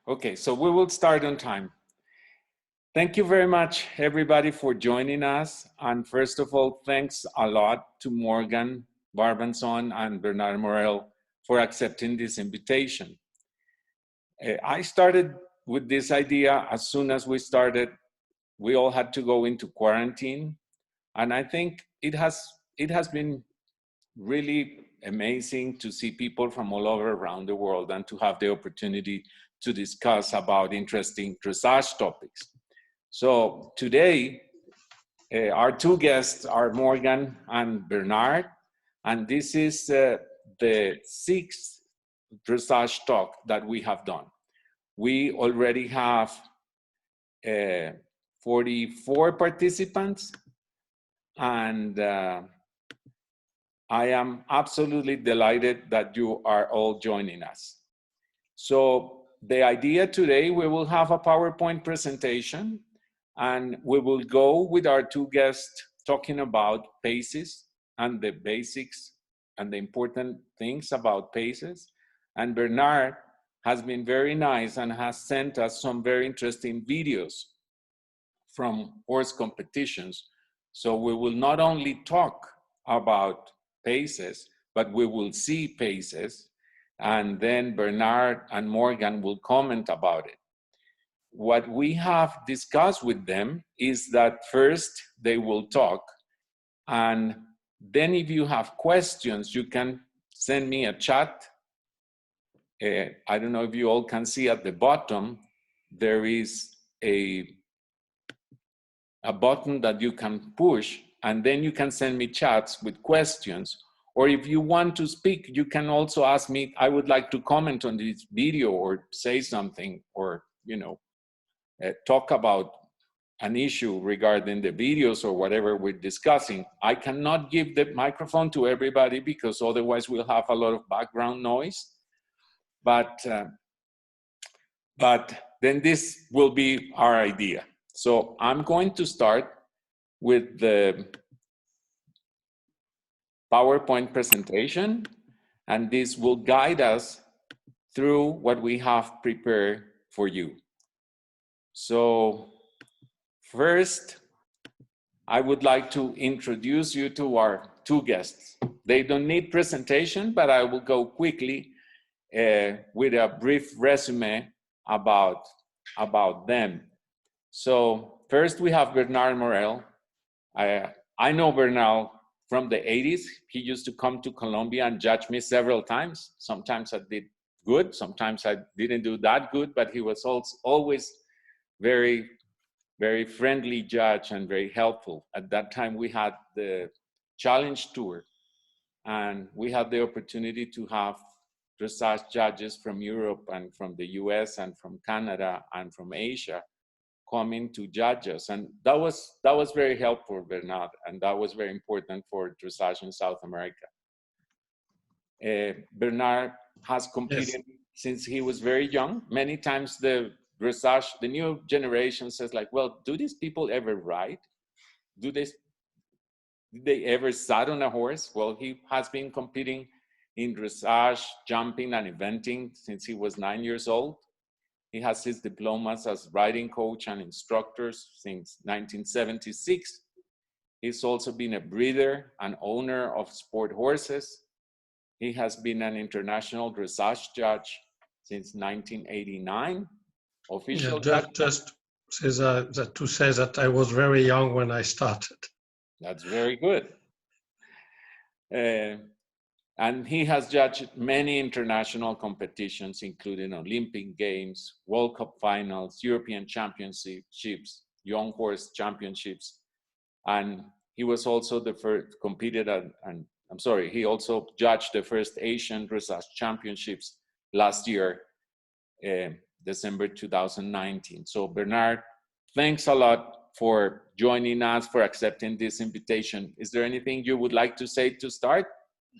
Okay, so we will start on time. Thank you very much, everybody, for joining us. And first of all, thanks a lot to Morgan, Barbancon, and Bernard Maurel for accepting this invitation. I started with this idea as soon as we started. We all had to go into quarantine. And I think it has been really amazing to see people from all over around the world and to have the opportunity to discuss about interesting dressage topics. So today, our two guests are Morgan and Bernard, and this is the sixth dressage talk that we have done. We already have 44 participants, and I am absolutely delighted that you are all joining us. So the idea today, we will have a PowerPoint presentation, and we will go with our two guests talking about paces and the basics and the important things about paces. And Bernard has been very nice and has sent us some very interesting videos from horse competitions. So we will not only talk about paces, but we will see paces, and then Bernard and Morgan will comment about it. What we have discussed with them is that first they will talk, and then if you have questions, you can send me a chat. I don't know if you all can see at the bottom, there is a button that you can push, and then you can send me chats with questions. Or if you want to speak, you can also ask me, I would like to comment on this video or say something, or, you know, talk about an issue regarding the videos or whatever we're discussing. I cannot give the microphone to everybody because otherwise we'll have a lot of background noise. But then this will be our idea. So I'm going to start with the PowerPoint presentation, and this will guide us through what we have prepared for you. So first, I would like to introduce you to our two guests. They don't need presentation, but I will go quickly with a brief resume about them. So first we have Bernard Maurel. I know Bernard from the 80s. He used to come to Colombia and judge me several times. Sometimes I did good, sometimes I didn't do that good, but he was always very, very friendly judge and very helpful. At that time we had the Challenge Tour, and we had the opportunity to have dressage judges from Europe and from the US and from Canada and from Asia coming to judge us, and that was very helpful, Bernard, and that was very important for dressage in South America. Bernard has competed since he was very young. Many times the dressage, the new generation says like, well, do these people ever ride? Did they ever sat on a horse? Well, he has been competing in dressage, jumping, and eventing since he was 9 years old. He has his diplomas as riding coach and instructor since 1976. He's also been a breeder and owner of sport horses. He has been an international dressage judge since 1989. Official just says that to say that I was very young when I started. That's very good. And he has judged many international competitions, including Olympic Games, World Cup finals, European Championships, Young Horse Championships. And he was also the first competed at, and I'm sorry, he also judged the first Asian Dressage Championships last year, December 2019. So Bernard, thanks a lot for joining us, for accepting this invitation. Is there anything you would like to say to start?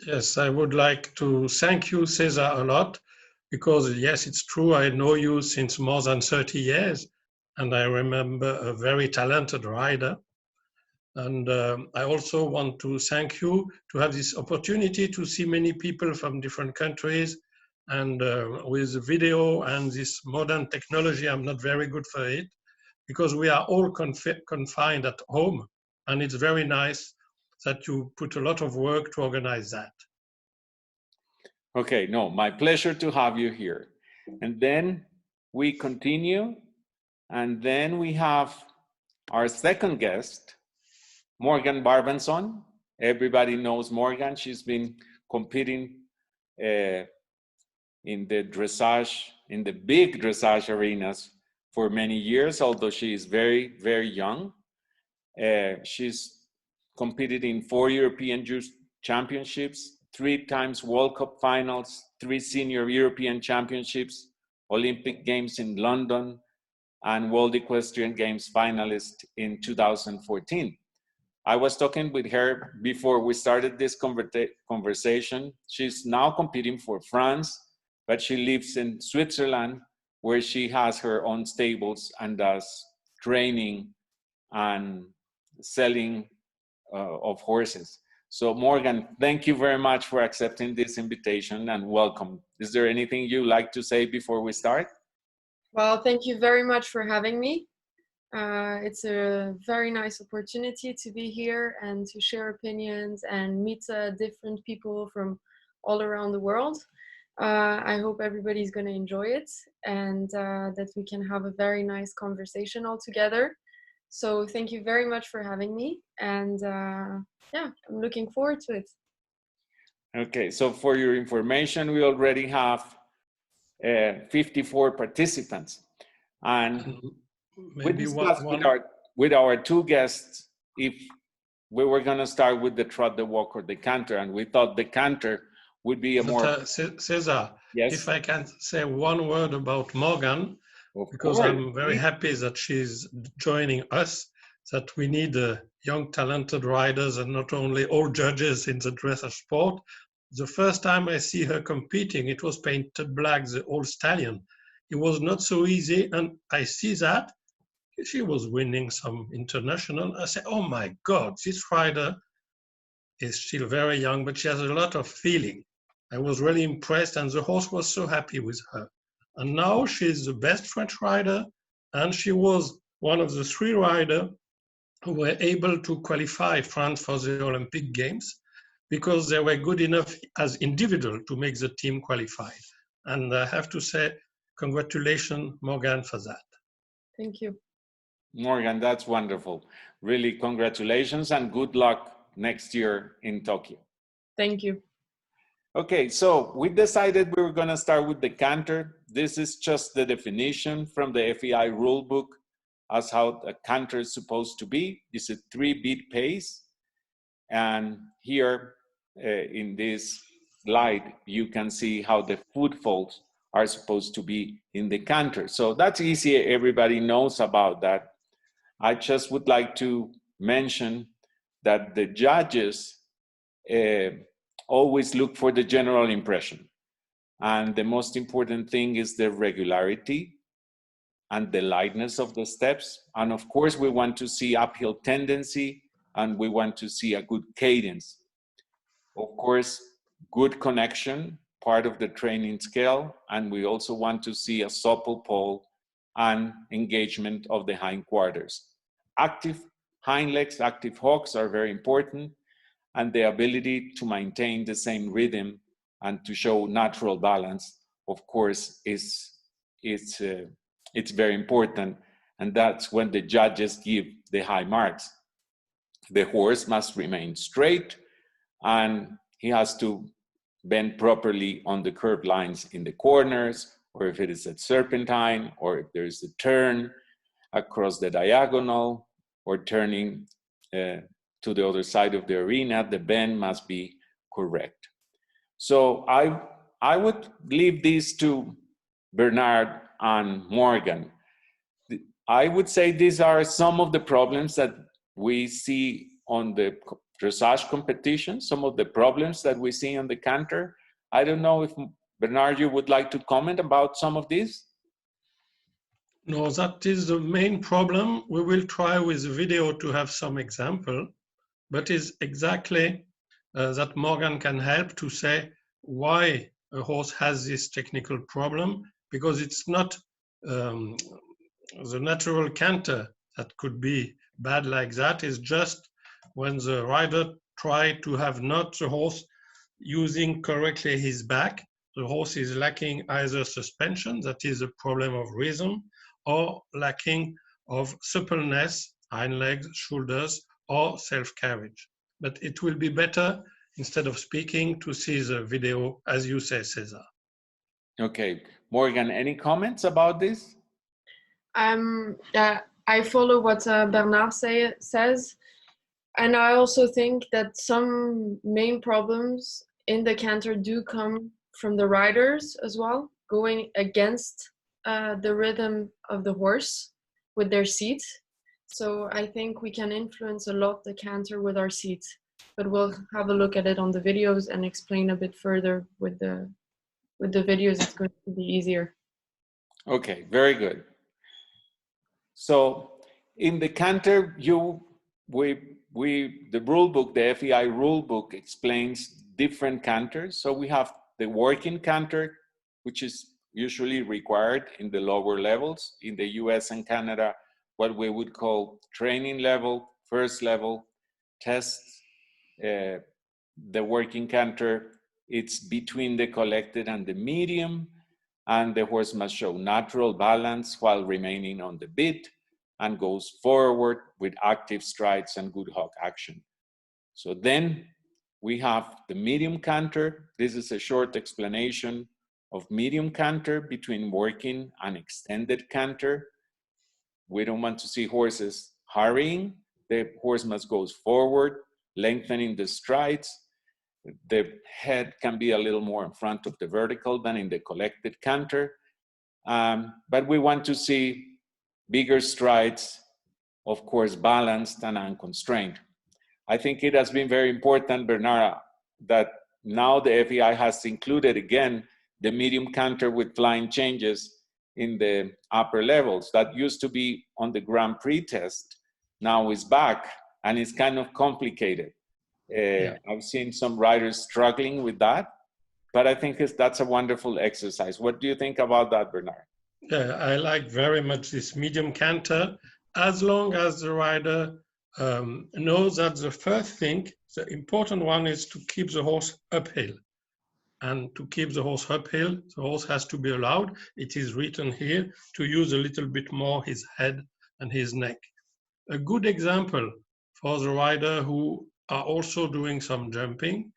Yes, I would like to thank you, Cesar, a lot, because yes, it's true, I know you since more than 30 years, and I remember a very talented rider. And I also want to thank you to have this opportunity to see many people from different countries And with video and this modern technology, I'm not very good for it because we are all confined at home. And it's very nice that you put a lot of work to organize that. Okay, no, my pleasure to have you here. And then we continue, and then we have our second guest, Morgan Barbancon. Everybody knows Morgan. She's been competing in the dressage, in the big dressage arenas for many years, although she is very, very young. She's competed in 4 European Youth Championships, 3 times World Cup finals, 3 Senior European Championships, Olympic Games in London, and World Equestrian Games finalist in 2014. I was talking with her before we started this conversation. She's now competing for France, but she lives in Switzerland, where she has her own stables and does training and selling of horses. So Morgan, thank you very much for accepting this invitation and welcome. Is there anything you'd like to say before we start? Well, thank you very much for having me. It's a very nice opportunity to be here and to share opinions and meet different people from all around the world. I hope everybody's going to enjoy it and that we can have a very nice conversation all together. So thank you very much for having me. And yeah, I'm looking forward to it. Okay, so for your information, we already have 54 participants. And we discussed with our 2 guests if we were going to start with the Trot, the Walk, or the Canter, and we thought the Canter would be a more... Cesar, yes? If I can say one word about Morgan, because I'm very happy that she's joining us, that we need young talented riders and not only old judges in the dressage sport. The first time I see her competing, it was painted black, the old stallion. It was not so easy, and I see that she was winning some international. I say, oh my God, this rider is still very young, but she has a lot of feeling. I was really impressed, and the horse was so happy with her. And now she's the best French rider, and she was one of the 3 riders who were able to qualify France for the Olympic Games because they were good enough as individual to make the team qualified. And I have to say, congratulations, Morgan, for that. Thank you. Morgan, that's wonderful. Really, congratulations and good luck next year in Tokyo. Thank you. Okay, so we decided we were going to start with the Canter. This is just the definition from the FEI rulebook as how a Canter is supposed to be. It's a 3-beat pace. And here in this slide, you can see how the footfolds are supposed to be in the Canter. So that's easy. Everybody knows about that. I just would like to mention that the judges always look for the general impression. And the most important thing is the regularity and the lightness of the steps. And of course, we want to see uphill tendency and we want to see a good cadence. Of course, good connection, part of the training scale. And we also want to see a supple pole and engagement of the hindquarters. Active hind legs, active hocks are very important, and the ability to maintain the same rhythm and to show natural balance, of course, it's very important, and that's when the judges give the high marks. The horse must remain straight, and he has to bend properly on the curved lines in the corners, or if it is a serpentine, or if there is a turn across the diagonal, or turning to the other side of the arena, the bend must be correct. So I would leave this to Bernard and Morgan. I would say these are some of the problems that we see on the dressage competition, some of the problems that we see on the Canter. I don't know if Bernard, you would like to comment about some of these? No, that is the main problem. We will try with the video to have some example, but it's exactly that Morgan can help to say why a horse has this technical problem, because it's not um, the natural canter that could be bad like that. Is just when the rider try to have not the horse using correctly his back, the horse is lacking either suspension, that is a problem of rhythm, or lacking of suppleness, hind legs, shoulders, or self-carriage. But it will be better, instead of speaking, to see the video, as you say, Cesar. Okay, Morgan, any comments about this? I follow what Bernard says, and I also think that some main problems in the canter do come from the riders as well, going against the rhythm of the horse with their seat. So I think we can influence a lot the canter with our seat, but we'll have a look at it on the videos and explain a bit further with the videos. It's going to be easier. Okay, very good. So in the canter, the rule book, the FEI rule book explains different canters. So we have the working canter, which is usually required in the lower levels. In the US and Canada, what we would call training level, first level, tests. The working canter, it's between the collected and the medium, and the horse must show natural balance while remaining on the bit and goes forward with active strides and good hog action. So then we have the medium canter. This is a short explanation of medium canter between working and extended canter. We don't want to see horses hurrying. The horse must go forward, lengthening the strides. The head can be a little more in front of the vertical than in the collected canter. But we want to see bigger strides, of course, balanced and unconstrained. I think it has been very important, Bernard, that now the FEI has included again the medium canter with flying changes in the upper levels. That used to be on the Grand Prix test, now is back, and it's kind of complicated. I've seen some riders struggling with that, but I think that's a wonderful exercise. What do you think about that, Bernard? Yeah, I like very much this medium canter, as long as the rider knows that the first thing, the important one, is to keep the horse uphill. And to keep the horse uphill, the horse has to be allowed, it is written here, to use a little bit more his head and his neck. A good example for the rider who are also doing some jumping,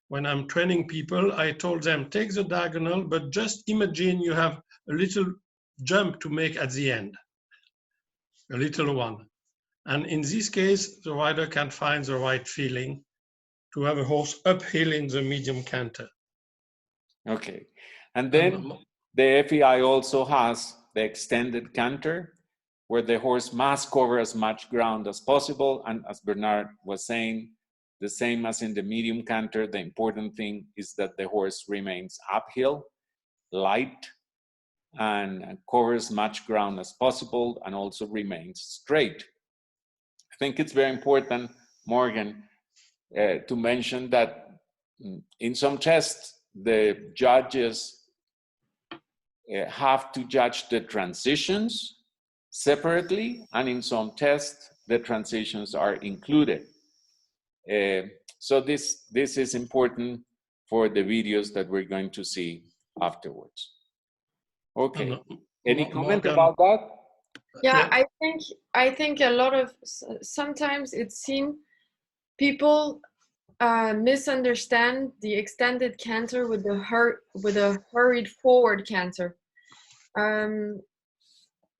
when I'm training people, I told them, take the diagonal, but just imagine you have a little jump to make at the end, a little one. And in this case, the rider can find the right feeling to have a horse uphill in the medium canter. Okay, and then the FEI also has the extended canter, where the horse must cover as much ground as possible. And as Bernard was saying, the same as in the medium canter, the important thing is that the horse remains uphill, light, and covers much ground as possible, and also remains straight. I think it's very important, Morgan, to mention that in some tests, the judges have to judge the transitions separately, and in some tests, the transitions are included. So this is important for the videos that we're going to see afterwards. Okay, any comment about that? Yeah, I think a lot of, sometimes it seems people misunderstand the extended canter with a hurried forward canter.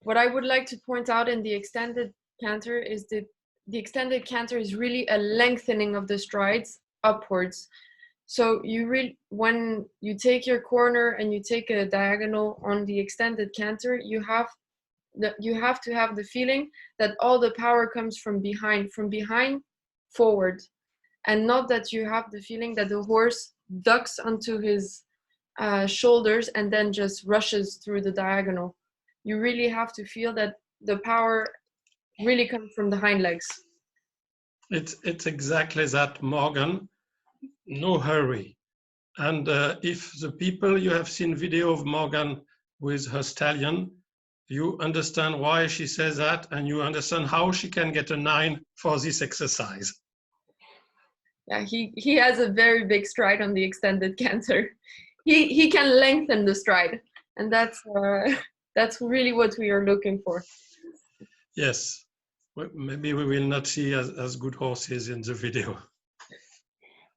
What I would like to point out in the extended canter is that the extended canter is really a lengthening of the strides upwards. So when you take your corner and you take a diagonal on the extended canter, you have to have the feeling that all the power comes from behind forward, and not that you have the feeling that the horse ducks onto his shoulders and then just rushes through the diagonal. You really have to feel that the power really comes from the hind legs. It's exactly that, Morgan. No hurry. And if the people you have seen video of Morgan with her stallion, you understand why she says that, and you understand how she can get a 9 for this exercise. Yeah, he has a very big stride on the extended canter. He can lengthen the stride, and that's really what we are looking for. Yes, maybe we will not see as good horses in the video.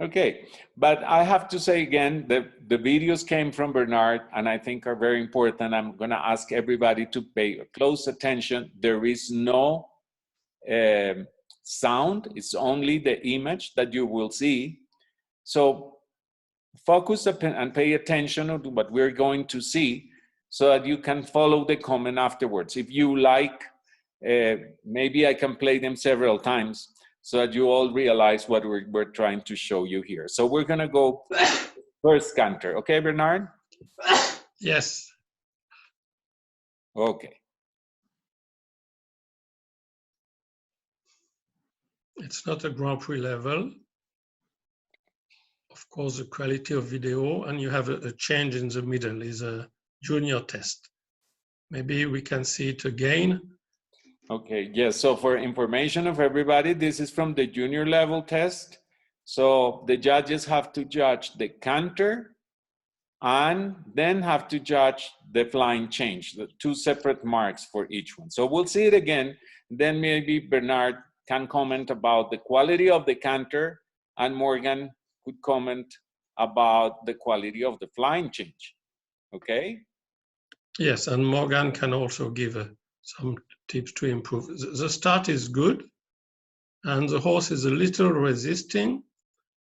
Okay, but I have to say again, the videos came from Bernard and I think are very important. I'm gonna ask everybody to pay close attention. There is no sound, it's only the image that you will see. So focus and pay attention to what we're going to see so that you can follow the comment afterwards. If you like, maybe I can play them several times so that you all realize what we're trying to show you here. So we're gonna go first canter. Okay, Bernard? Yes. Okay. It's not a Grand Prix level. Of course, the quality of video, and you have a change in the middle is a junior test. Maybe we can see it again. Okay, yes, so for information of everybody, this is from the junior level test. So the judges have to judge the canter and then have to judge the flying change, the 2 separate marks for each one. So we'll see it again, then maybe Bernard can comment about the quality of the canter and Morgan could comment about the quality of the flying change, okay? Yes, and Morgan can also give some tips to improve. The start is good, and the horse is a little resisting.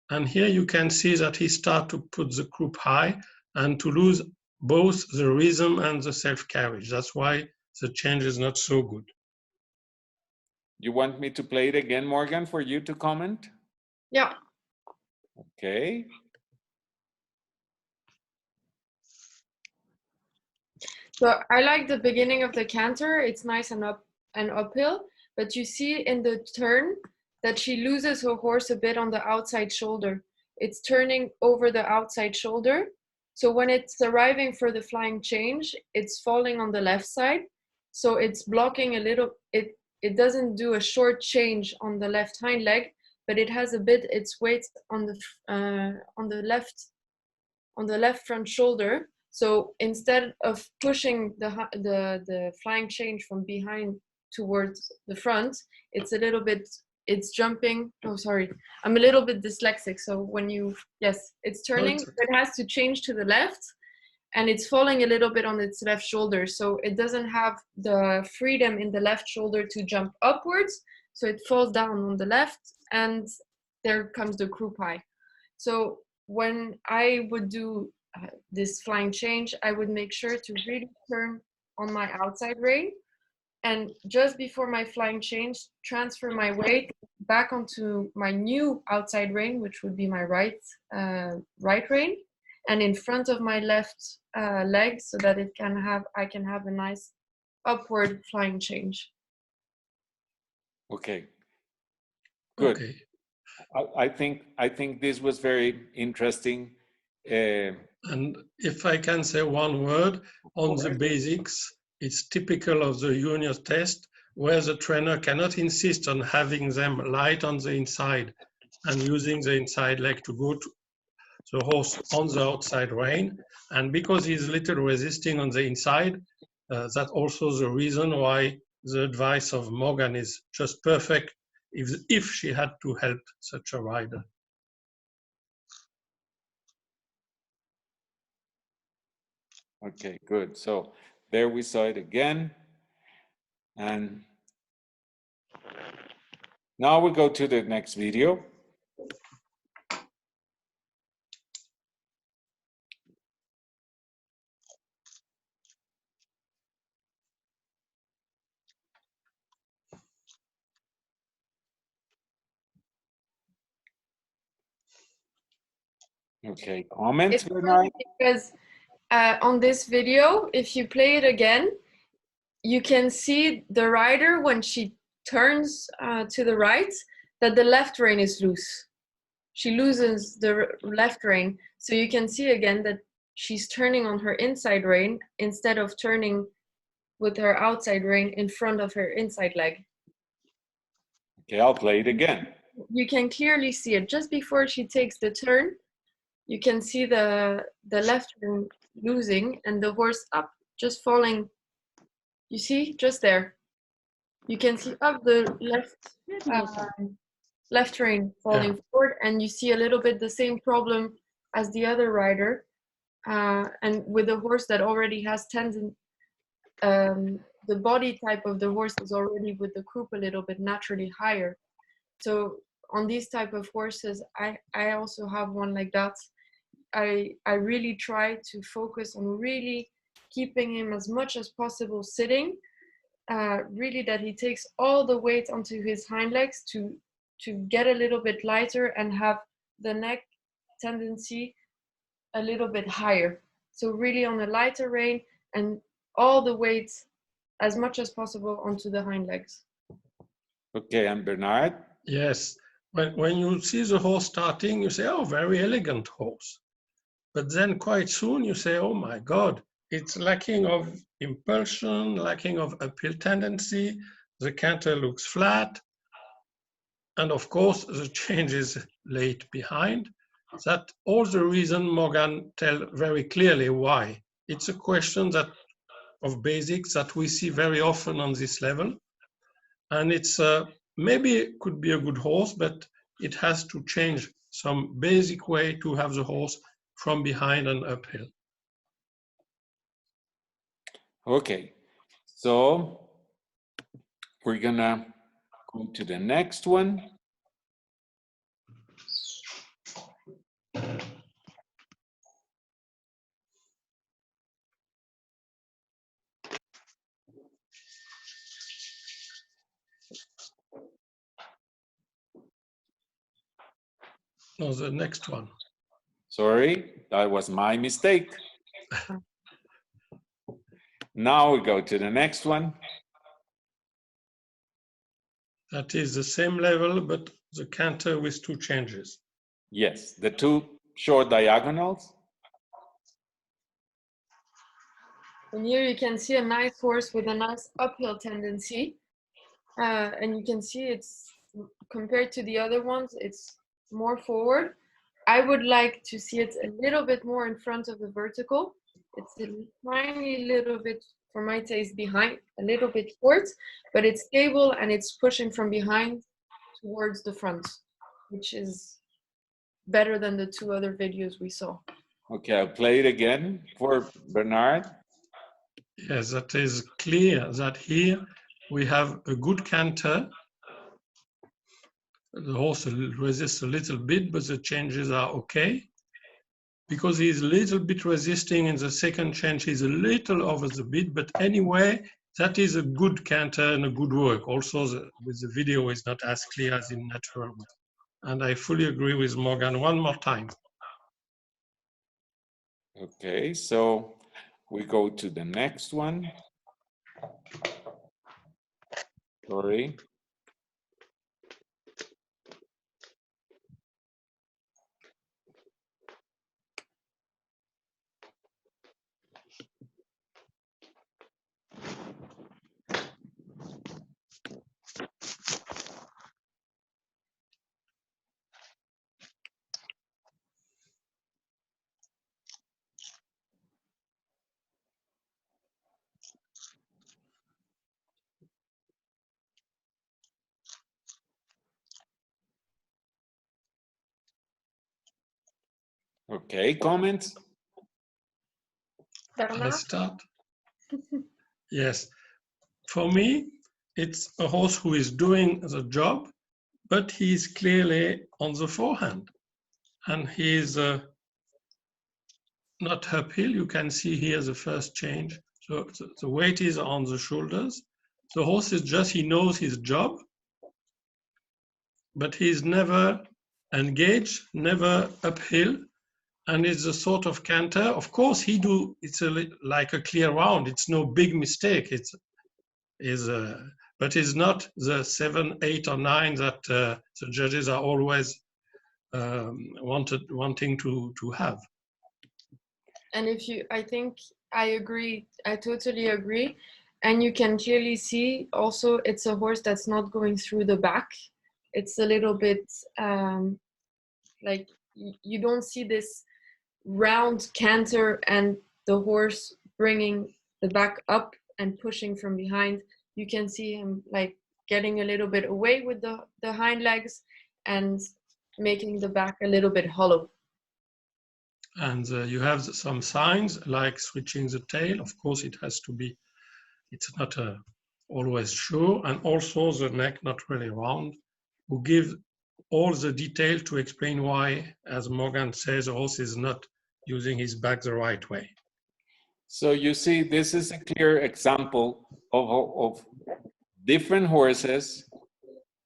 And here you can see that he starts to put the croup high and to lose both the rhythm and the self-carriage. That's why the change is not so good. You want me to play it again, Morgan, for you to comment? Yeah. Okay. So I like the beginning of the canter. It's nice and uphill, but you see in the turn that she loses her horse a bit on the outside shoulder. It's turning over the outside shoulder. So when it's arriving for the flying change, it's falling on the left side. So it's blocking a little, it doesn't do a short change on the left hind leg, but it has a bit its weight on the left front shoulder. So instead of pushing the flying change from behind towards the front, it's a little bit, it's jumping. Oh, sorry, I'm a little bit dyslexic. So when you, yes, it's turning, it has to change to the left and it's falling a little bit on its left shoulder. So it doesn't have the freedom in the left shoulder to jump upwards. So it falls down on the left and there comes the croup high. So when I would do this flying change, I would make sure to really turn on my outside rein and just before my flying change, transfer my weight back onto my new outside rein, which would be my right rein, and in front of my left leg so that I can have a nice upward flying change. Okay, good. Okay. I think this was very interesting. And if I can say one word on the basics, it's typical of the junior test where the trainer cannot insist on having them light on the inside and using the inside leg to go to the horse on the outside rein. And because he's little resisting on the inside, that's also the reason why the advice of Morgan is just perfect if she had to help such a rider. Okay, good. So there we saw it again. And now we go to the next video. Okay, comments, Bernard? Because on this video, if you play it again, you can see the rider when she turns to the right, that the left rein is loose. she loses the left rein. So you can see again that she's turning on her inside rein instead of turning with her outside rein in front of her inside leg. Okay, I'll play it again. You can clearly see it just before she takes the turn. You can see the left rein losing and the horse up, just falling. You see, just there. You can see up the left rein falling forward, and you see a little bit the same problem as the other rider, and with a horse that already has tendon. The body type of the horse is already with the croup a little bit naturally higher. So on these type of horses, I also have one like that. I really try to focus on really keeping him as much as possible sitting, really that he takes all the weight onto his hind legs to get a little bit lighter and have the neck tendency a little bit higher. So really on a lighter rein and all the weight as much as possible onto the hind legs. Okay, and Bernard? Yes, when you see the horse starting, you say, oh, very elegant horse. But then quite soon you say, oh my God, it's lacking of impulsion, lacking of uphill tendency, the canter looks flat. And of course, the change is late behind. That all the reason Morgan tell very clearly why. It's a question that of basics that we see very often on this level. And it's maybe it could be a good horse, but it has to change some basic way to have the horse from behind and uphill. Okay, so we're gonna go to the next one. No, the next one. Sorry, that was my mistake. Now we go to the next one. That is the same level, but the canter with two changes. Yes, the two short diagonals. And here you can see a nice horse with a nice uphill tendency. And you can see it's, compared to the other ones, it's more forward. I would like to see it a little bit more in front of the vertical. It's a tiny little bit, for my taste, behind, a little bit forward, but it's stable and it's pushing from behind towards the front, which is better than the two other videos we saw. Okay, I'll play it again for Bernard. Yes, that is clear that here we have a good canter. The horse resists a little bit, but the changes are okay. Because he's a little bit resisting in the second change, he's a little over the bit, but anyway, that is a good canter and a good work. Also, with the video is not as clear as in natural way. And I fully agree with Morgan one more time. Okay, so we go to the next one. Sorry. Okay, comments? I start. Yes, for me, it's a horse who is doing the job, but he's clearly on the forehand. And he's not uphill. You can see here the first change. So the weight is on the shoulders. The horse is just, he knows his job, but he's never engaged, never uphill. And it's a sort of canter. Of course, it's like a clear round. It's no big mistake. But it's not the 7, 8, or 9 that the judges are always wanting to have. And I think I agree. I totally agree. And you can clearly see also it's a horse that's not going through the back. It's a little bit like you don't see this round canter and the horse bringing the back up and pushing from behind. You can see him like getting a little bit away with the hind legs and making the back a little bit hollow. And you have some signs like switching the tail. Of course, it has to be, it's not always sure. And also the neck not really round, who give all the detail to explain why, as Morgan says, the horse is not using his back the right way. So you see, this is a clear example of different horses.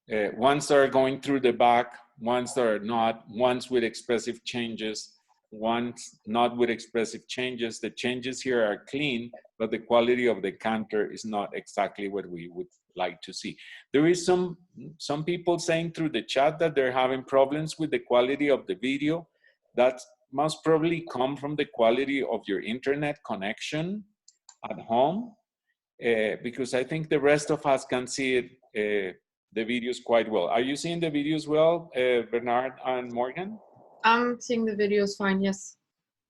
Ones that are going through the back, ones that are not, ones with expressive changes, ones not with expressive changes. The changes here are clean, but the quality of the canter is not exactly what we would like to see. There is some people saying through the chat that they're having problems with the quality of the video. That must probably come from the quality of your internet connection at home, because I think the rest of us can see it, the videos quite well. Are you seeing the videos well, Bernard and Morgan? I'm seeing the videos fine, yes.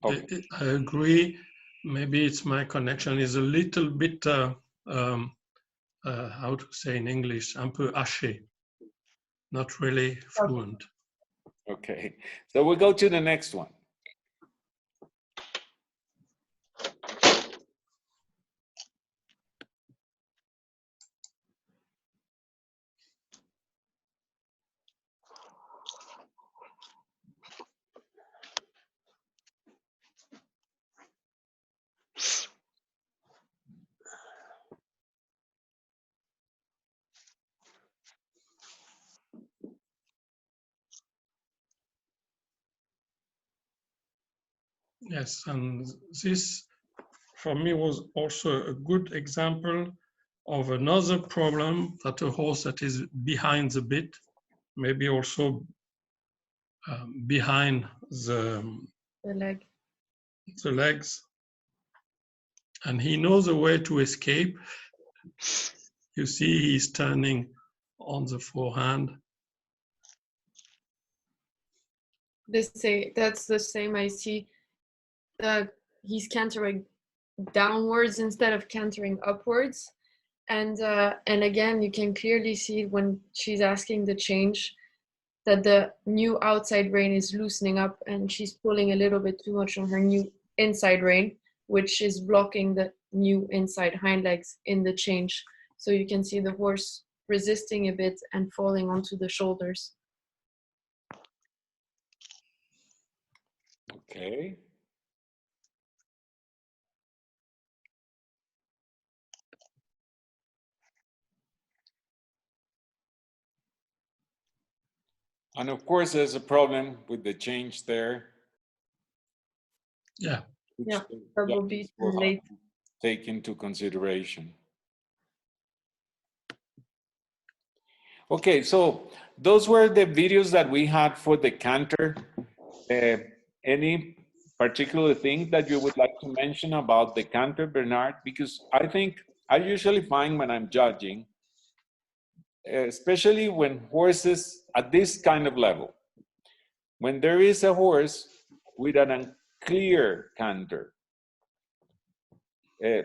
Okay. I agree. Maybe it's my connection is a little bit, how to say in English, un peu haché, not really fluent. Okay, so we'll go to the next one. Yes, and this for me was also a good example of another problem that a horse that is behind the bit, maybe also behind the leg. The legs, and he knows a way to escape. You see he's turning on the forehand. That's the same I see. He's cantering downwards instead of cantering upwards. And again, you can clearly see when she's asking the change that the new outside rein is loosening up and she's pulling a little bit too much on her new inside rein, which is blocking the new inside hind legs in the change. So you can see the horse resisting a bit and falling onto the shoulders. Okay. And of course, there's a problem with the change there. Yeah. Yeah, that will be too late. Take into consideration. Okay, so those were the videos that we had for the canter. Any particular thing that you would like to mention about the canter, Bernard? Because I think I usually find when I'm judging, especially when horses at this kind of level, when there is a horse with an unclear canter,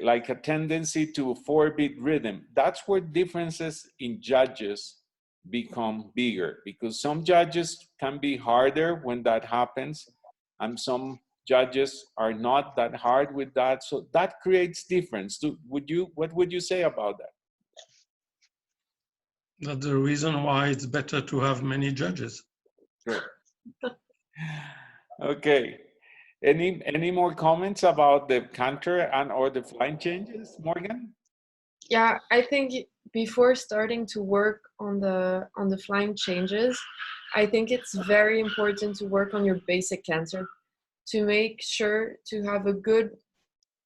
like a tendency to 4-beat rhythm, that's where differences in judges become bigger, because some judges can be harder when that happens, and some judges are not that hard with that. So that creates difference. What would you say about that? That's the reason why it's better to have many judges. Sure. Okay. Any more comments about the canter and or the flying changes, Morgan? Yeah, I think before starting to work on the flying changes, I think it's very important to work on your basic canter to make sure to have a good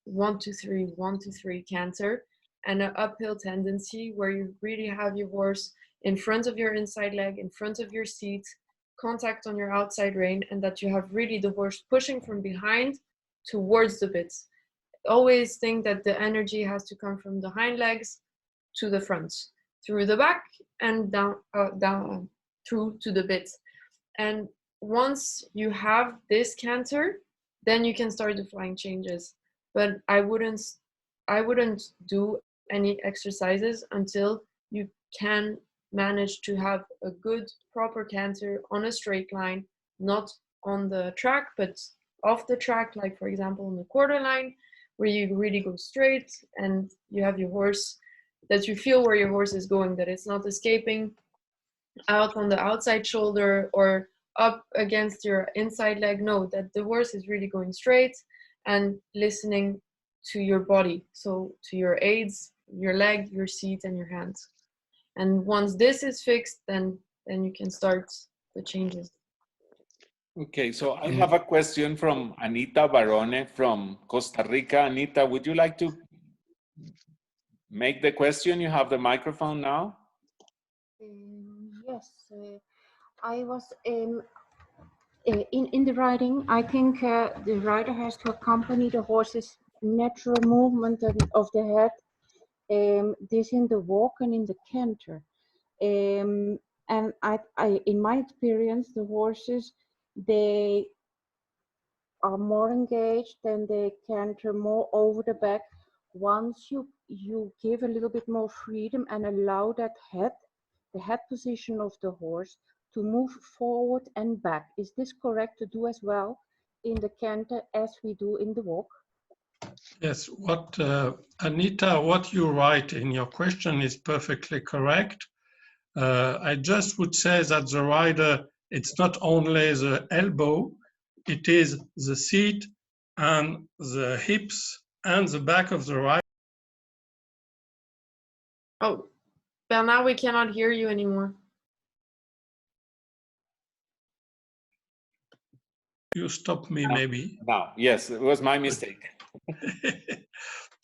1-2-3, 1-2-3 canter and an uphill tendency where you really have your horse in front of your inside leg, in front of your seat, contact on your outside rein and that you have really the horse pushing from behind towards the bits. Always think that the energy has to come from the hind legs to the front, through the back and down, through to the bit. And once you have this canter, then you can start the flying changes. But I wouldn't do any exercises until you can manage to have a good proper canter on a straight line, not on the track, but off the track, like for example on the quarter line, where you really go straight and you have your horse, that you feel where your horse is going, that it's not escaping out on the outside shoulder or up against your inside leg. No, that the horse is really going straight and listening to your body, so to your aids, your leg, your seat, and your hands. And once this is fixed, then you can start the changes. Okay, so I have a question from Anita Barone from Costa Rica. Anita, would you like to make the question? You have the microphone now. Yes, I was in the riding. I think the rider has to accompany the horse's natural movement of the head. This in the walk and in the canter. And I, in my experience, the horses, they are more engaged and they canter more over the back. Once you give a little bit more freedom and allow that the head position of the horse to move forward and back. Is this correct to do as well in the canter as we do in the walk? Yes, Anita, what you write in your question is perfectly correct. I just would say that the rider, it's not only the elbow, it is the seat and the hips and the back of the rider. Oh, well, now we cannot hear you anymore. You stop me, maybe. Now, yes, it was my mistake.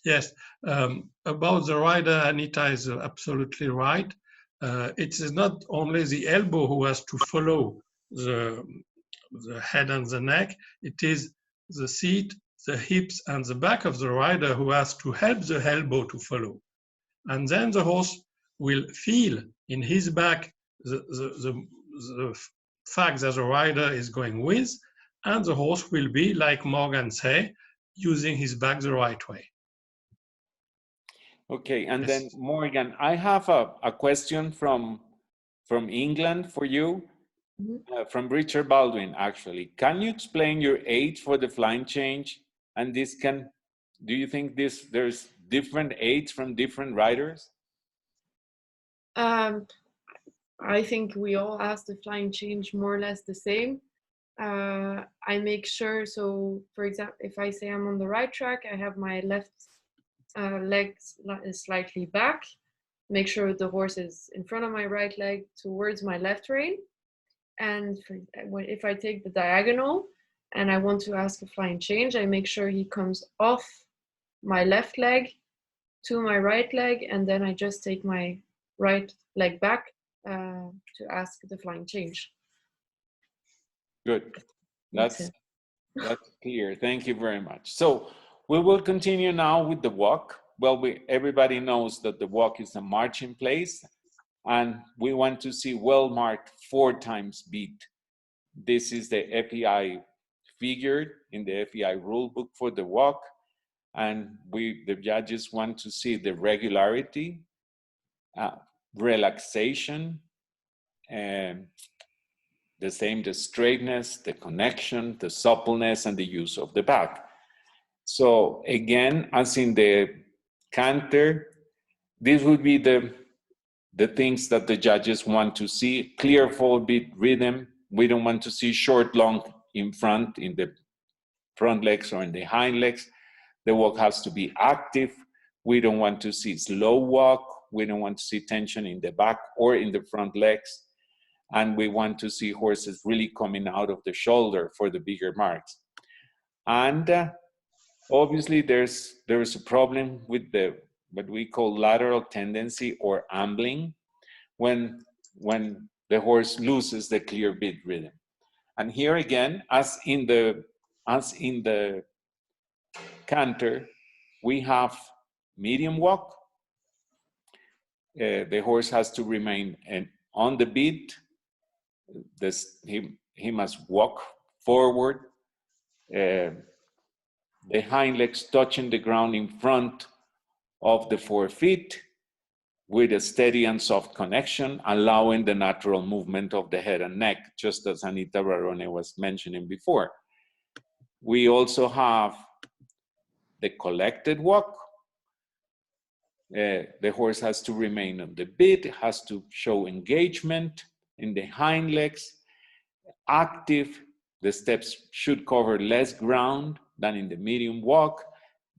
Yes, about the rider, Anita is absolutely right. It is not only the elbow who has to follow the head and the neck, it is the seat, the hips, and the back of the rider who has to help the elbow to follow. And then the horse will feel in his back the fact that the rider is going with, and the horse will be, like Morgan say, using his back the right way. Okay, and Yes. then Morgan, I have a question from England for you, from Richard Baldwin, actually. Can you explain your aids for the flying change? And do you think there's different aids from different riders? I think we all ask the flying change more or less the same. I make sure, so for example, if I say I'm on the right track, I have my left leg slightly back, make sure the horse is in front of my right leg towards my left rein. And if I take the diagonal and I want to ask a flying change, I make sure he comes off my left leg to my right leg, and then I just take my right leg back to ask the flying change. Good. That's clear. Thank you very much. So we will continue now with the walk. Well, everybody knows that the walk is a march in place, and we want to see well-marked 4 times beat. This is the FEI figure in the FEI rule book for the walk, and the judges want to see the regularity, relaxation, and the straightness, the connection, the suppleness, and the use of the back. So again, as in the canter, this would be the things that the judges want to see. Clear 4-beat rhythm. We don't want to see short, long in front, in the front legs or in the hind legs. The walk has to be active. We don't want to see slow walk. We don't want to see tension in the back or in the front legs. And we want to see horses really coming out of the shoulder for the bigger marks. And obviously there is a problem with what we call lateral tendency or ambling. When the horse loses the clear beat rhythm. And here again, as in the canter, we have medium walk. The horse has to remain on the beat. He must walk forward. The hind legs touching the ground in front of the 4 feet with a steady and soft connection, allowing the natural movement of the head and neck, just as Anita Barone was mentioning before. We also have the collected walk. The horse has to remain on the beat, has to show engagement in the hind legs, active. The steps should cover less ground than in the medium walk.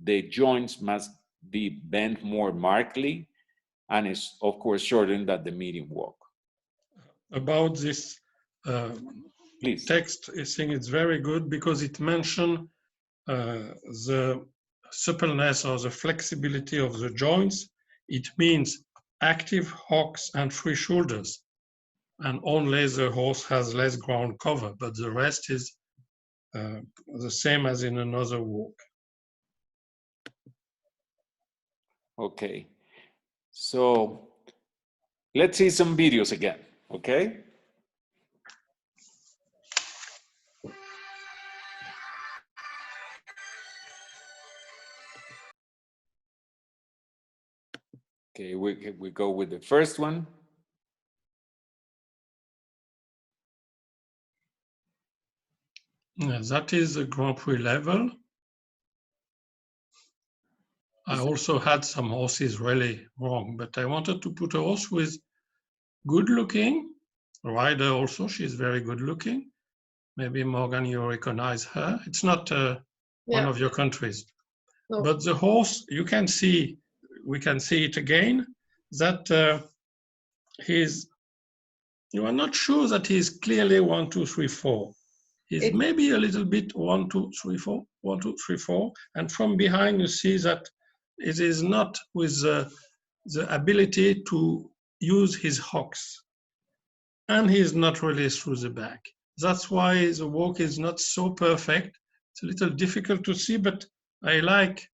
The joints must be bent more markedly, and is of course shorter than the medium walk. About this Please. text, I think it's very good because it mentions the suppleness or the flexibility of the joints. It means active hocks and free shoulders, and only the horse has less ground cover, but the rest is the same as in another walk. Okay, so let's see some videos again, okay? Okay, we go with the first one. Yeah, that is the Grand Prix level. I also had some horses really wrong, but I wanted to put a horse who is good looking. Rider also, she's very good looking. Maybe Morgan, you recognize her. It's not one of your countries. No. But the horse, you can see, we can see it again, that you are not sure that he's clearly 1, 2, 3, 4. He's maybe a little bit 1, 2, 3, 4, 1, 2, 3, 4. And from behind, you see that it is not with the ability to use his hocks. And he's not really through the back. That's why the walk is not so perfect. It's a little difficult to see, but I like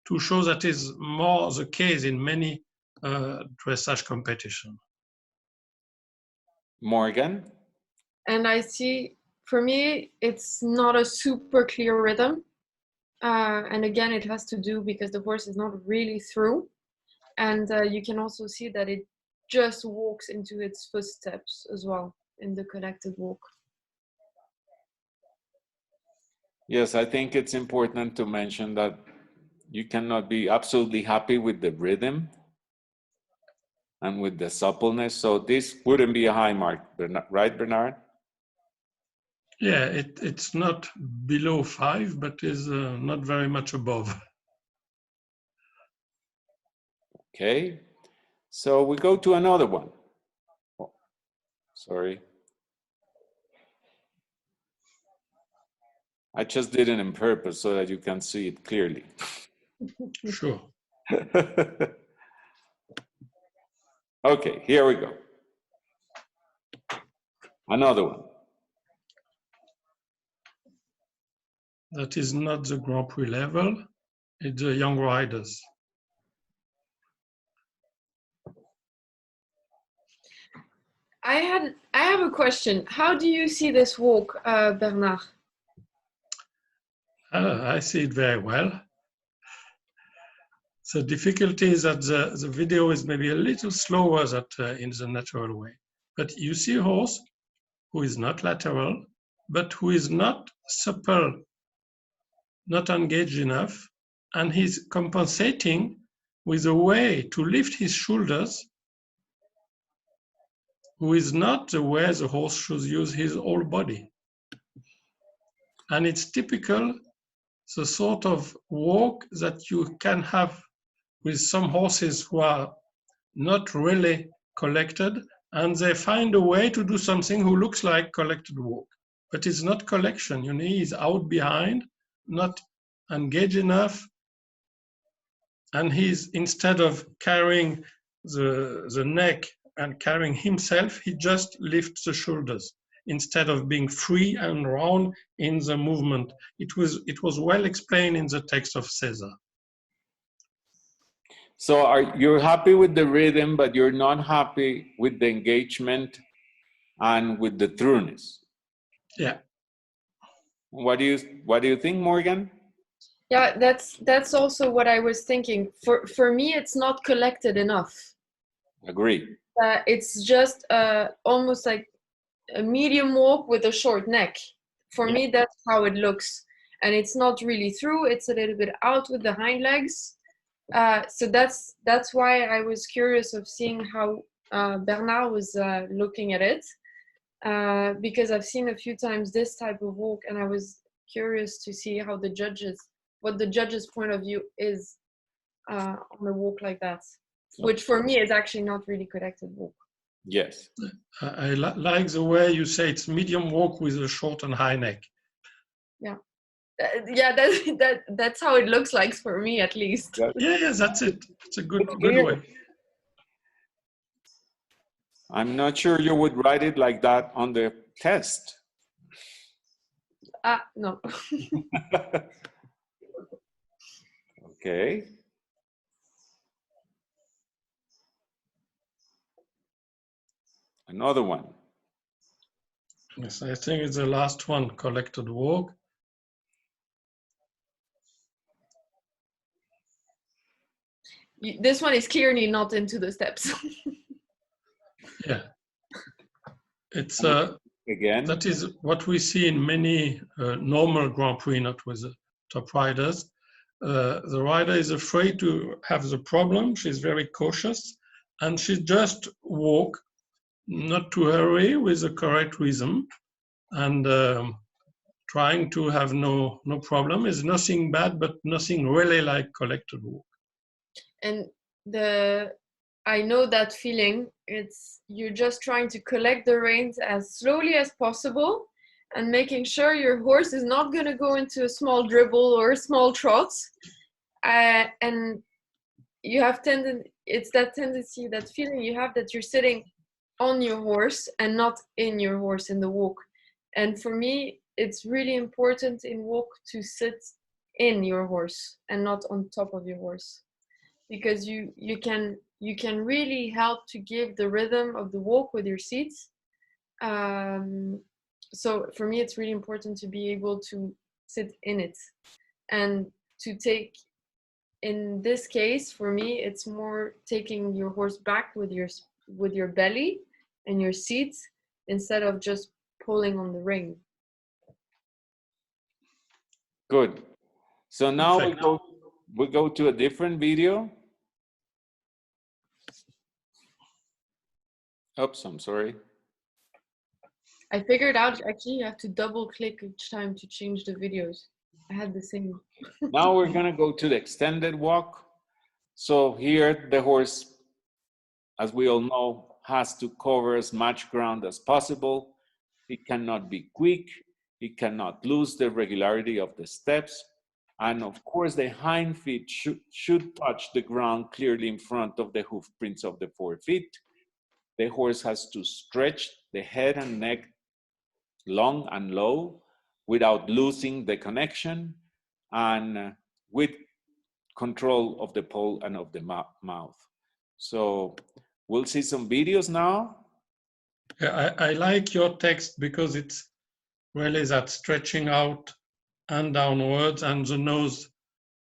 to show that is more the case in many dressage competition. Morgan? And I see, for me, it's not a super clear rhythm. And again, it has to do because the horse is not really through. And you can also see that it just walks into its footsteps as well in the connected walk. Yes, I think it's important to mention that you cannot be absolutely happy with the rhythm and with the suppleness. So this wouldn't be a high mark, right, Bernard? Yeah, it's not below 5, but is not very much above. Okay, so we go to another one. Oh, sorry. I just did it on purpose so that you can see it clearly. Sure. Okay, here we go. Another one. That is not the Grand Prix level, it's the young riders. I have a question. How do you see this walk, Bernard? I see it very well. The difficulty is that the video is maybe a little slower than in the natural way. But you see a horse who is not lateral, but who is not supple, not engaged enough, and he's compensating with a way to lift his shoulders, who is not the way the horse should use his whole body. And it's typical, the sort of walk that you can have with some horses who are not really collected, and they find a way to do something who looks like collected walk. But it's not collection. Your knee is out behind, not engaged enough, and he's, instead of carrying the neck and carrying himself, he just lifts the shoulders instead of being free and round in the movement. It was well explained in the text of César. So you're happy with the rhythm, but you're not happy with the engagement and with the throughness. Yeah. What do you think, Morgan? Yeah, that's also what I was thinking. For me, it's not collected enough. Agree. It's just almost like a medium walk with a short neck. For me, that's how it looks. And it's not really through, it's a little bit out with the hind legs. So that's why I was curious of seeing how Bernard was looking at it. Because I've seen a few times this type of walk, and I was curious to see how what the judge's point of view is on a walk like that, which for me is actually not really connected walk. Yes. I like the way you say it's medium walk with a short and high neck. Yeah. Yeah, that's how it looks like for me, at least. Yeah, that's it. It's a good way. I'm not sure you would write it like that on the test. No. Okay. Another one. Yes, I think it's the last one, collected walk. This one is clearly not into the steps. Yeah. It's Again. that is what we see in many normal Grand Prix, not with the top riders. The rider is afraid to have the problem. She's very cautious, and she just walk, not to hurry, with the correct rhythm, and trying to have no problem. Is nothing bad, but nothing really like collected walk. And I know that feeling. You're just trying to collect the reins as slowly as possible and making sure your horse is not going to go into a small dribble or a small trot. And you have it's that tendency, that feeling you have that you're sitting on your horse and not in your horse in the walk. And for me, it's really important in walk to sit in your horse and not on top of your horse, because you can really help to give the rhythm of the walk with your seats. So for me, it's really important to be able to sit in it, and to take, in this case, for me, it's more taking your horse back with your belly and your seat instead of just pulling on the rein. Good. So now we go to a different video. Oops, I'm sorry. I figured out actually you have to double click each time to change the videos. I had the same. Now we're gonna go to the extended walk. So here the horse, as we all know, has to cover as much ground as possible. It cannot be quick. It cannot lose the regularity of the steps. And of course, the hind feet should touch the ground clearly in front of the hoof prints of the forefeet. The horse has to stretch the head and neck long and low without losing the connection, and with control of the pole and of the mouth. So we'll see some videos now. Yeah, I like your text because it's really that stretching out and downwards, and the nose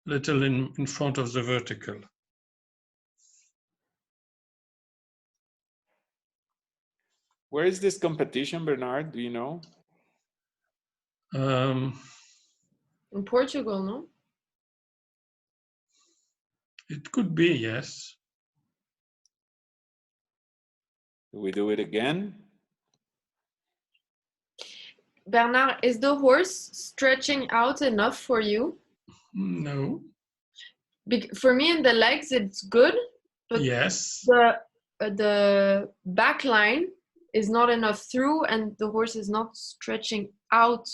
little in front of the vertical. Where is this competition, Bernard? Do you know? In Portugal, no? It could be, yes. Do we do it again? Bernard, is the horse stretching out enough for you? No. For me, in the legs, it's good, but Yes. the back line is not enough through, and the horse is not stretching out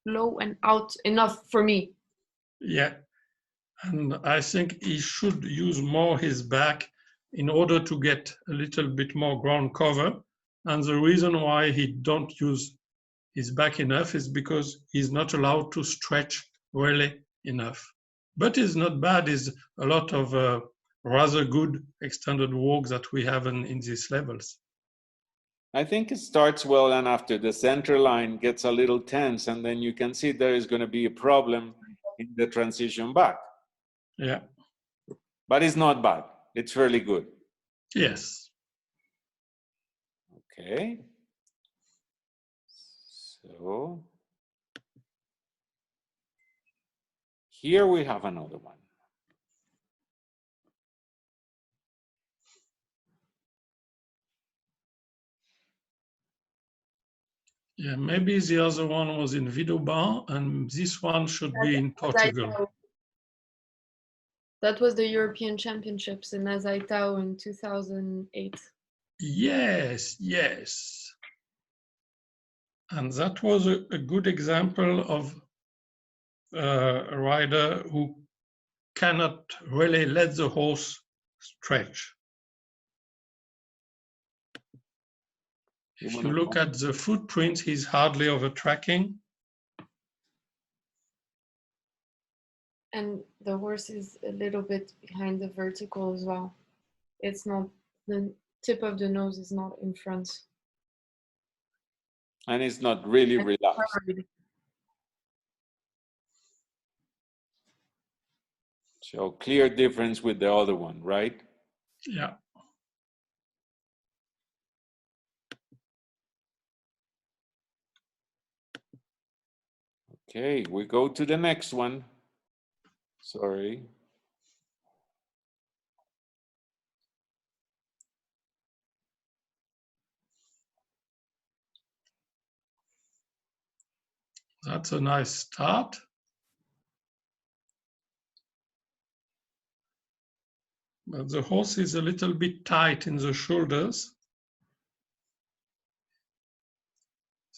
low and out enough for me. Yeah. And I think he should use more his back in order to get a little bit more ground cover. And the reason why he don't use his back enough is because he's not allowed to stretch really enough. But it's not bad. It's a lot of rather good extended walks that we have in these levels. I think it starts well, and after the center line gets a little tense, and then you can see there is going to be a problem in the transition back. Yeah. But it's not bad. It's fairly good. Yes. Okay. So here we have another one. Yeah, maybe the other one was in Vidauban, and this one should be in Portugal. That was the European Championships in Azaitao in 2008. Yes, yes. And that was a good example of a rider who cannot really let the horse stretch. If you look at the footprints, he's hardly over tracking. And the horse is a little bit behind the vertical as well. It's not, the tip of the nose is not in front. And it's not really relaxed. So clear difference with the other one, right? Yeah. Okay, we go to the next one. Sorry. That's a nice start. But the horse is a little bit tight in the shoulders.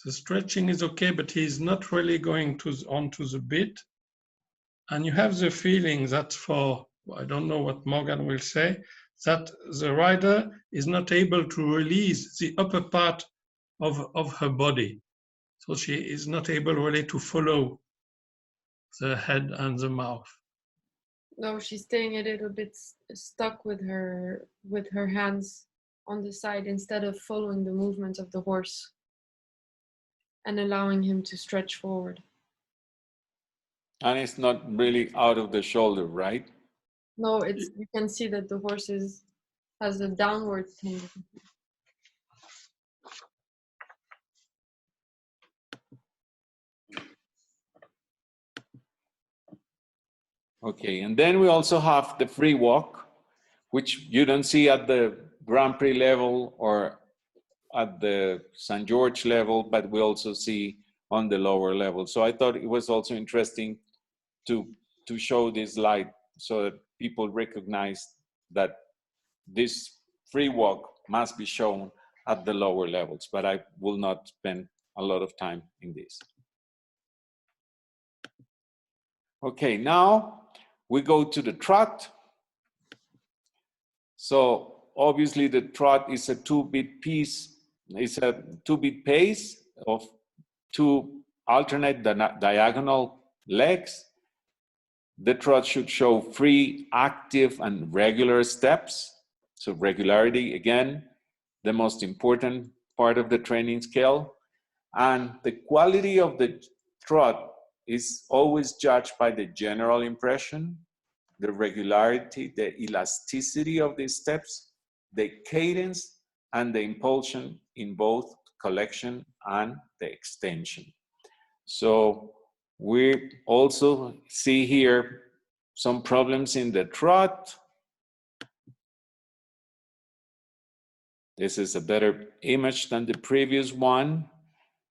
The stretching is okay, but he's not really going onto the bit. And you have the feeling that for, I don't know what Morgan will say, that the rider is not able to release the upper part of her body. So she is not able really to follow the head and the mouth. No, she's staying a little bit stuck with her hands on the side instead of following the movement of the horse and allowing him to stretch forward. And it's not really out of the shoulder, right? No, it's, you can see that the horse has a downward tendency. Okay, and then we also have the free walk, which you don't see at the Grand Prix level or at the St. George level, but we also see on the lower level. So I thought it was also interesting to show this light so that people recognize that this free walk must be shown at the lower levels, but I will not spend a lot of time in this. Okay, now we go to the trot. So obviously the trot is a two-beat piece, it's a two-beat pace of two alternate diagonal legs. The trot should show free, active, and regular steps. So regularity, again, the most important part of the training scale. And the quality of the trot is always judged by the general impression, the regularity, the elasticity of the steps, the cadence, and the impulsion in both collection and the extension. So we also see here some problems in the trot. This is a better image than the previous one.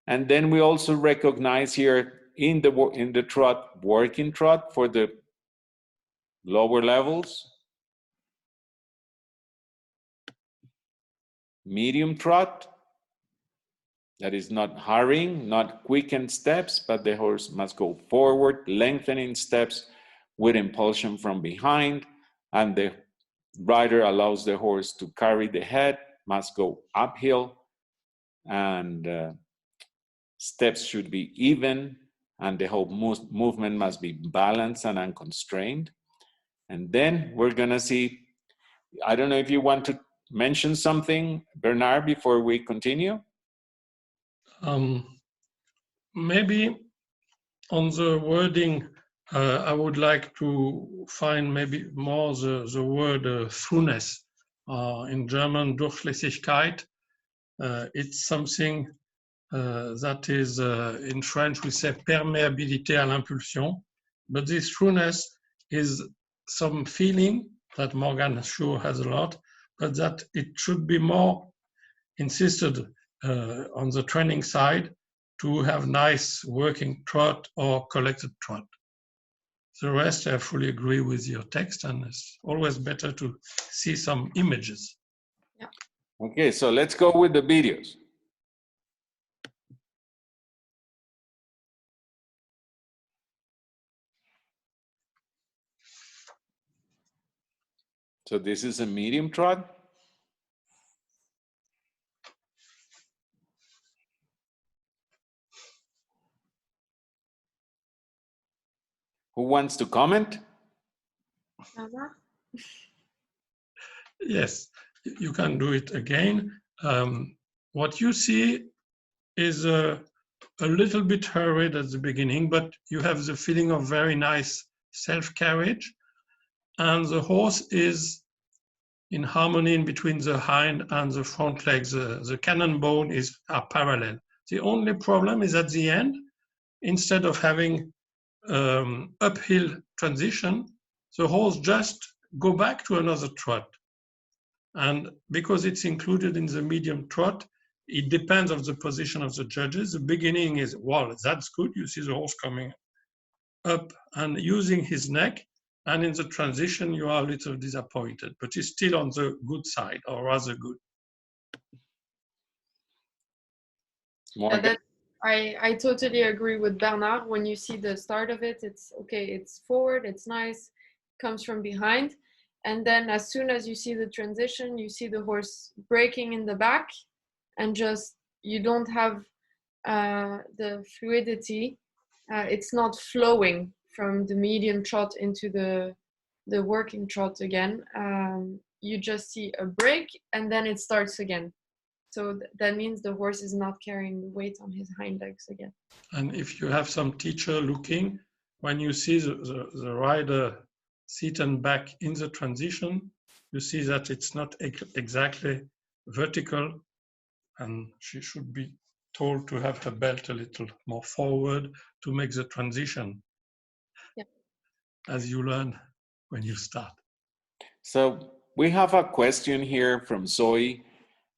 And then we also recognize here in the trot, working trot for the lower levels, medium trot, that is not hurrying, not quickened steps, but the horse must go forward, lengthening steps with impulsion from behind, and the rider allows the horse to carry the head, must go uphill, and steps should be even, and the whole movement must be balanced and unconstrained. And then we're gonna see, I don't know if you want to mention something, Bernard, before we continue? Maybe on the wording, I would like to find maybe more the word throughness. In German, Durchlässigkeit. It's something that is, in French, we say perméabilité à l'impulsion. But this throughness is some feeling that Morgan sure has a lot, but that it should be more insisted on the training side to have nice working trot or collected trot. The rest, I fully agree with your text, and it's always better to see some images. Yeah. Okay, so let's go with the videos. So this is a medium trot. Who wants to comment? Anna? Yes, you can do it again. What you see is a little bit hurried at the beginning, but you have the feeling of very nice self-carriage, and the horse is in harmony in between the hind and the front legs. The cannon bone are parallel. The only problem is at the end, instead of having uphill transition, the horse just go back to another trot. And because it's included in the medium trot, it depends on the position of the judges. The beginning is, well, that's good. You see the horse coming up and using his neck. And in the transition, you are a little disappointed, but he's still on the good side, or rather good. Morgan? I totally agree with Bernard. When you see the start of it, it's okay, it's forward, it's nice, comes from behind. And then as soon as you see the transition, you see the horse breaking in the back, and just, you don't have the fluidity. It's not flowing from the medium trot into the working trot again. You just see a break, and then it starts again. So that means the horse is not carrying the weight on his hind legs again. And if you have some teacher looking, when you see the rider seated back in the transition, you see that it's not exactly vertical, and she should be told to have her belt a little more forward to make the transition. Yeah. As you learn when you start. So we have a question here from Zoe.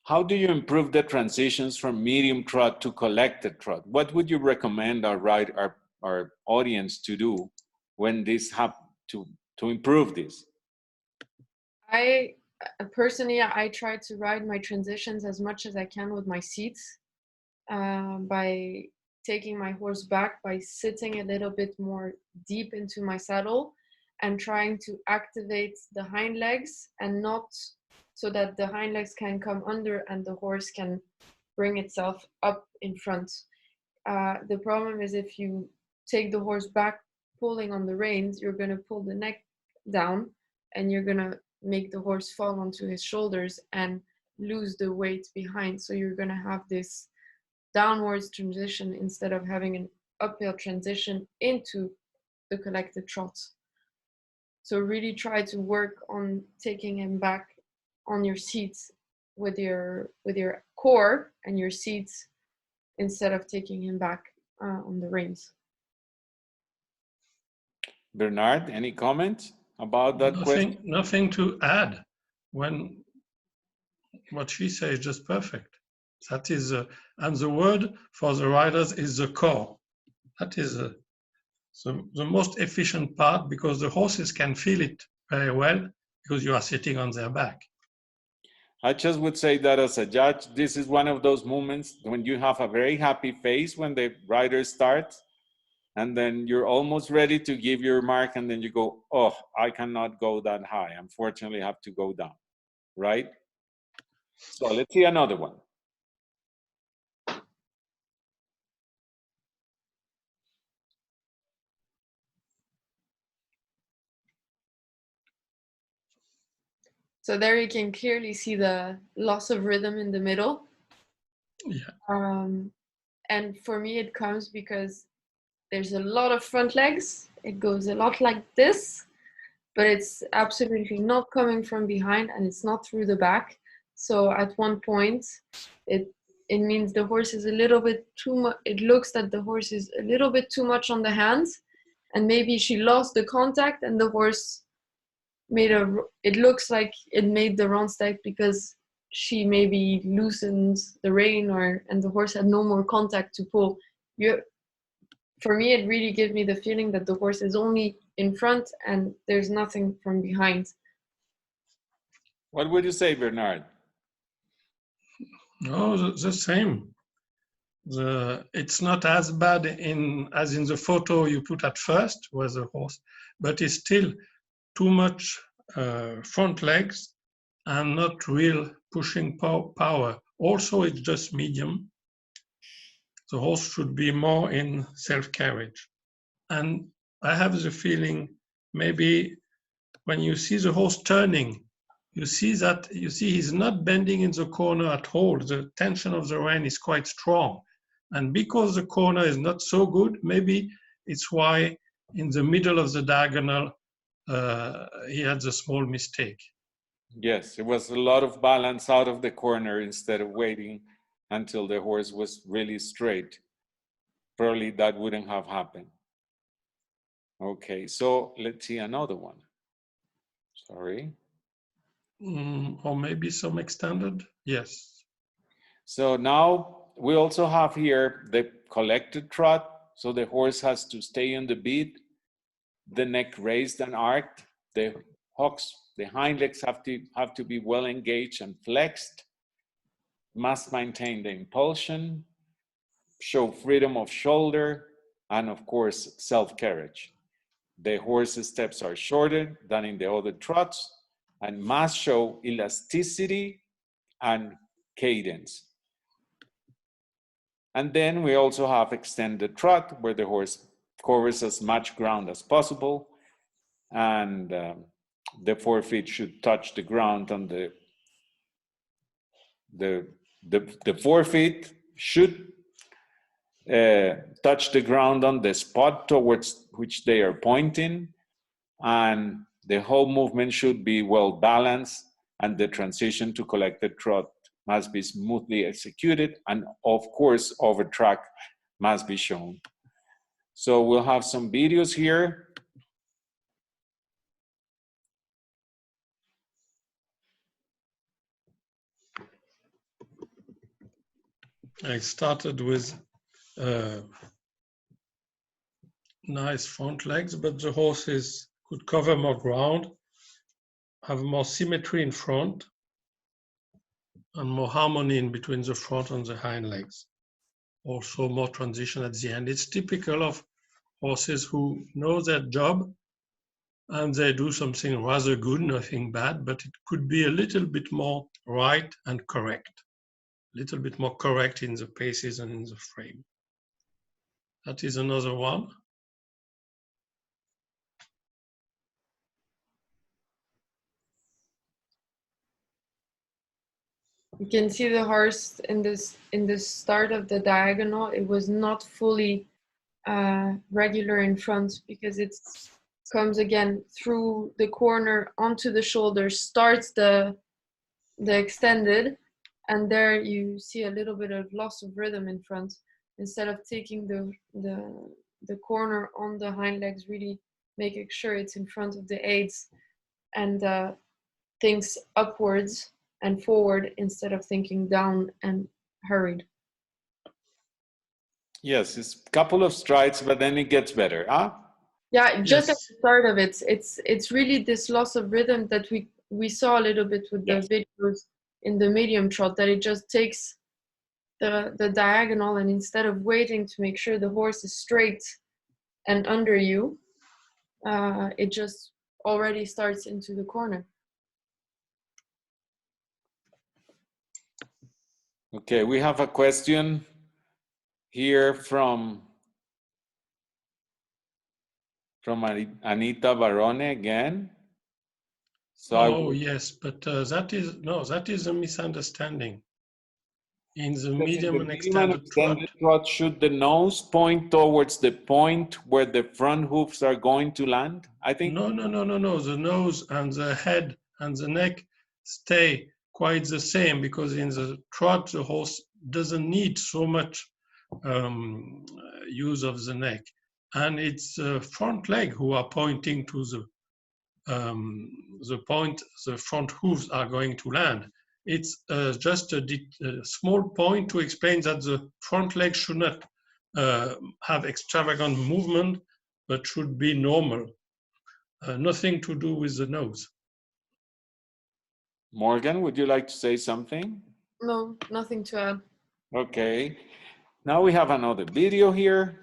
How do you improve the transitions from medium trot to collected trot? What would you recommend our audience to do when this to improve this? I personally, I try to ride my transitions as much as I can with my seats, by taking my horse back, by sitting a little bit more deep into my saddle and trying to activate the hind legs, and not so that the hind legs can come under and the horse can bring itself up in front. The problem is, if you take the horse back pulling on the reins, you're going to pull the neck down, and you're going to make the horse fall onto his shoulders and lose the weight behind. So you're going to have this downwards transition instead of having an uphill transition into the collected trot. So really try to work on taking him back on your seats with your core and your seats, instead of taking him back on the reins. Bernard, any comments about that question? Nothing to add. When what she says is just perfect. That is, and the word for the riders is the core. That is the most efficient part, because the horses can feel it very well because you are sitting on their back. I just would say that as a judge, this is one of those moments when you have a very happy face when the rider starts, and then you're almost ready to give your mark, and then you go, oh, I cannot go that high. Unfortunately, I have to go down, right? So let's see another one. So there you can clearly see the loss of rhythm in the middle. Yeah. And for me, it comes because there's a lot of front legs. It goes a lot like this, but it's absolutely not coming from behind, and it's not through the back. So at one point, it means the horse is a little bit too much. It looks that the horse is a little bit too much on the hands, and maybe she lost the contact, and the horse made a. It looks like it made the wrong step because she maybe loosened the rein, and the horse had no more contact to pull. For me, it really gives me the feeling that the horse is only in front and there's nothing from behind. What would you say, Bernard? No, the same. It's not as bad as in the photo you put at first was the horse, but it's still too much front legs and not real pushing power. Also, it's just medium. The horse should be more in self-carriage. And I have the feeling maybe when you see the horse turning, you see he's not bending in the corner at all. The tension of the rein is quite strong. And because the corner is not so good, maybe it's why in the middle of the diagonal, he had the small mistake. Yes, it was a lot of balance out of the corner instead of waiting until the horse was really straight. Probably that wouldn't have happened. Okay, so let's see another one. Sorry. Or maybe some extended, yes. So now we also have here the collected trot. So the horse has to stay on the beat, the neck raised and arched, the hocks, the hind legs have to be well engaged and flexed, must maintain the impulsion, show freedom of shoulder, and of course, self-carriage. The horse's steps are shorter than in the other trots and must show elasticity and cadence. And then we also have extended trot, where the horse covers as much ground as possible, and the forefeet should touch the ground on the forefeet should touch the ground on the spot towards which they are pointing, and the whole movement should be well balanced, and the transition to collected trot must be smoothly executed, and of course, over track must be shown. So we'll have some videos here. I started with nice front legs, but the horses could cover more ground, have more symmetry in front, and more harmony in between the front and the hind legs. Also more transition at the end. It's typical of horses who know their job and they do something rather good, nothing bad, but it could be a little bit more right and correct. A little bit more correct in the paces and in the frame. That is another one. You can see the horse in the start of the diagonal. It was not fully regular in front because it comes again through the corner onto the shoulder, starts the extended, and there you see a little bit of loss of rhythm in front. Instead of taking the corner on the hind legs, really making sure it's in front of the aids and thinks upwards and forward instead of thinking down and hurried. Yes, it's a couple of strides, but then it gets better, huh? Yeah, just Yes. at the start of it, it's really this loss of rhythm that we saw a little bit with the videos in the medium trot, that it just takes the diagonal, and instead of waiting to make sure the horse is straight and under you, it just already starts into the corner. Okay, we have a question here from Anita Barone again. So Oh, yes, but that is a misunderstanding. In the medium and extended trot, trot, should the nose point towards the point where the front hoofs are going to land? I think. no. The nose and the head and the neck stay quite the same, because in the trot, the horse doesn't need so much use of the neck. And it's the front leg who are pointing to the point the front hooves are going to land. It's just a small point to explain that the front leg should not have extravagant movement, but should be normal. Nothing to do with the nose. Morgan, would you like to say something? No, nothing to add. Okay. Now we have another video here.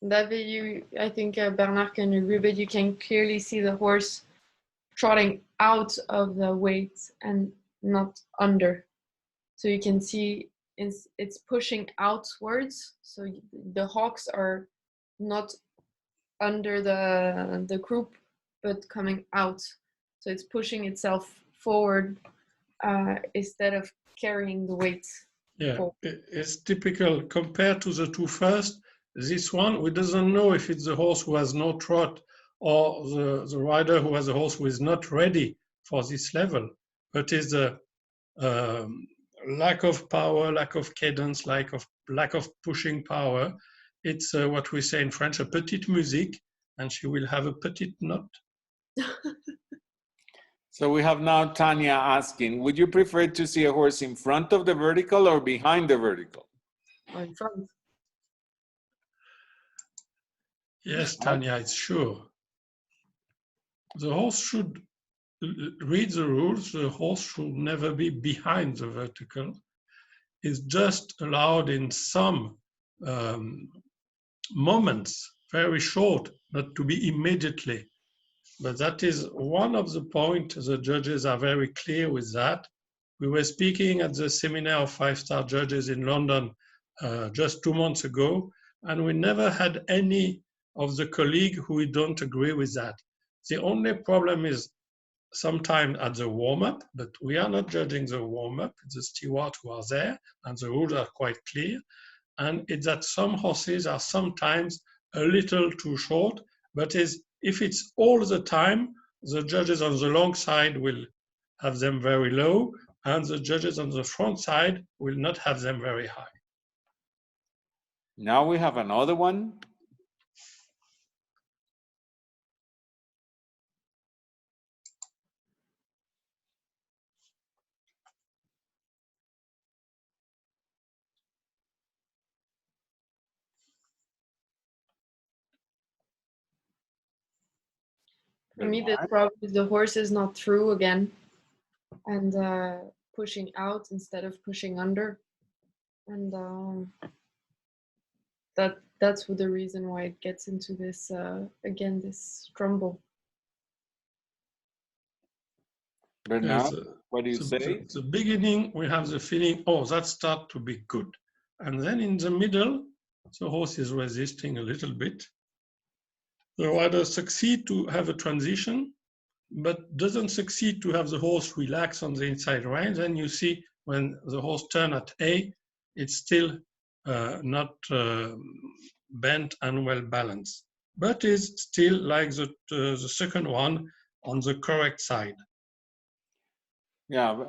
That video, I think Bernard can agree, but you can clearly see the horse trotting out of the weight and not under. So you can see it's pushing outwards. So the hocks are not under the croup, but coming out. So it's pushing itself forward instead of carrying the weight. Yeah, forward. it's typical compared to the two first. This one, we doesn't know if it's the horse who has no trot or the rider who has a horse who is not ready for this level, but is a lack of power, lack of cadence, lack of pushing power. It's what we say in French, a petite musique, and she will have a petite note. So we have now Tanya asking, would you prefer to see a horse in front of the vertical or behind the vertical? Or in front. Yes, Tanya, it's sure. The horse should read the rules. The horse should never be behind the vertical. It's just allowed in some moments, very short, not to be immediately. But that is one of the points. The judges are very clear with that. We were speaking at the seminar of 5-star judges in London just 2 months ago, and we never had any of the colleagues who don't agree with that. The only problem is sometimes at the warm-up, but we are not judging the warm-up. It's the stewards who are there, and the rules are quite clear. And it's that some horses are sometimes a little too short, but if it's all the time, the judges on the long side will have them very low, and the judges on the front side will not have them very high. Now we have another one. For me, the problem is the horse is not through again and pushing out instead of pushing under. And that's the reason why it gets into this, again, this crumble. Bernard, what do you say? The beginning, we have the feeling, oh, that starts to be good. And then in the middle, the horse is resisting a little bit. The rider succeeds to have a transition, but doesn't succeed to have the horse relax on the inside rein. Then you see when the horse turns at A, it's still not bent and well balanced, but is still like the second one on the correct side. Yeah,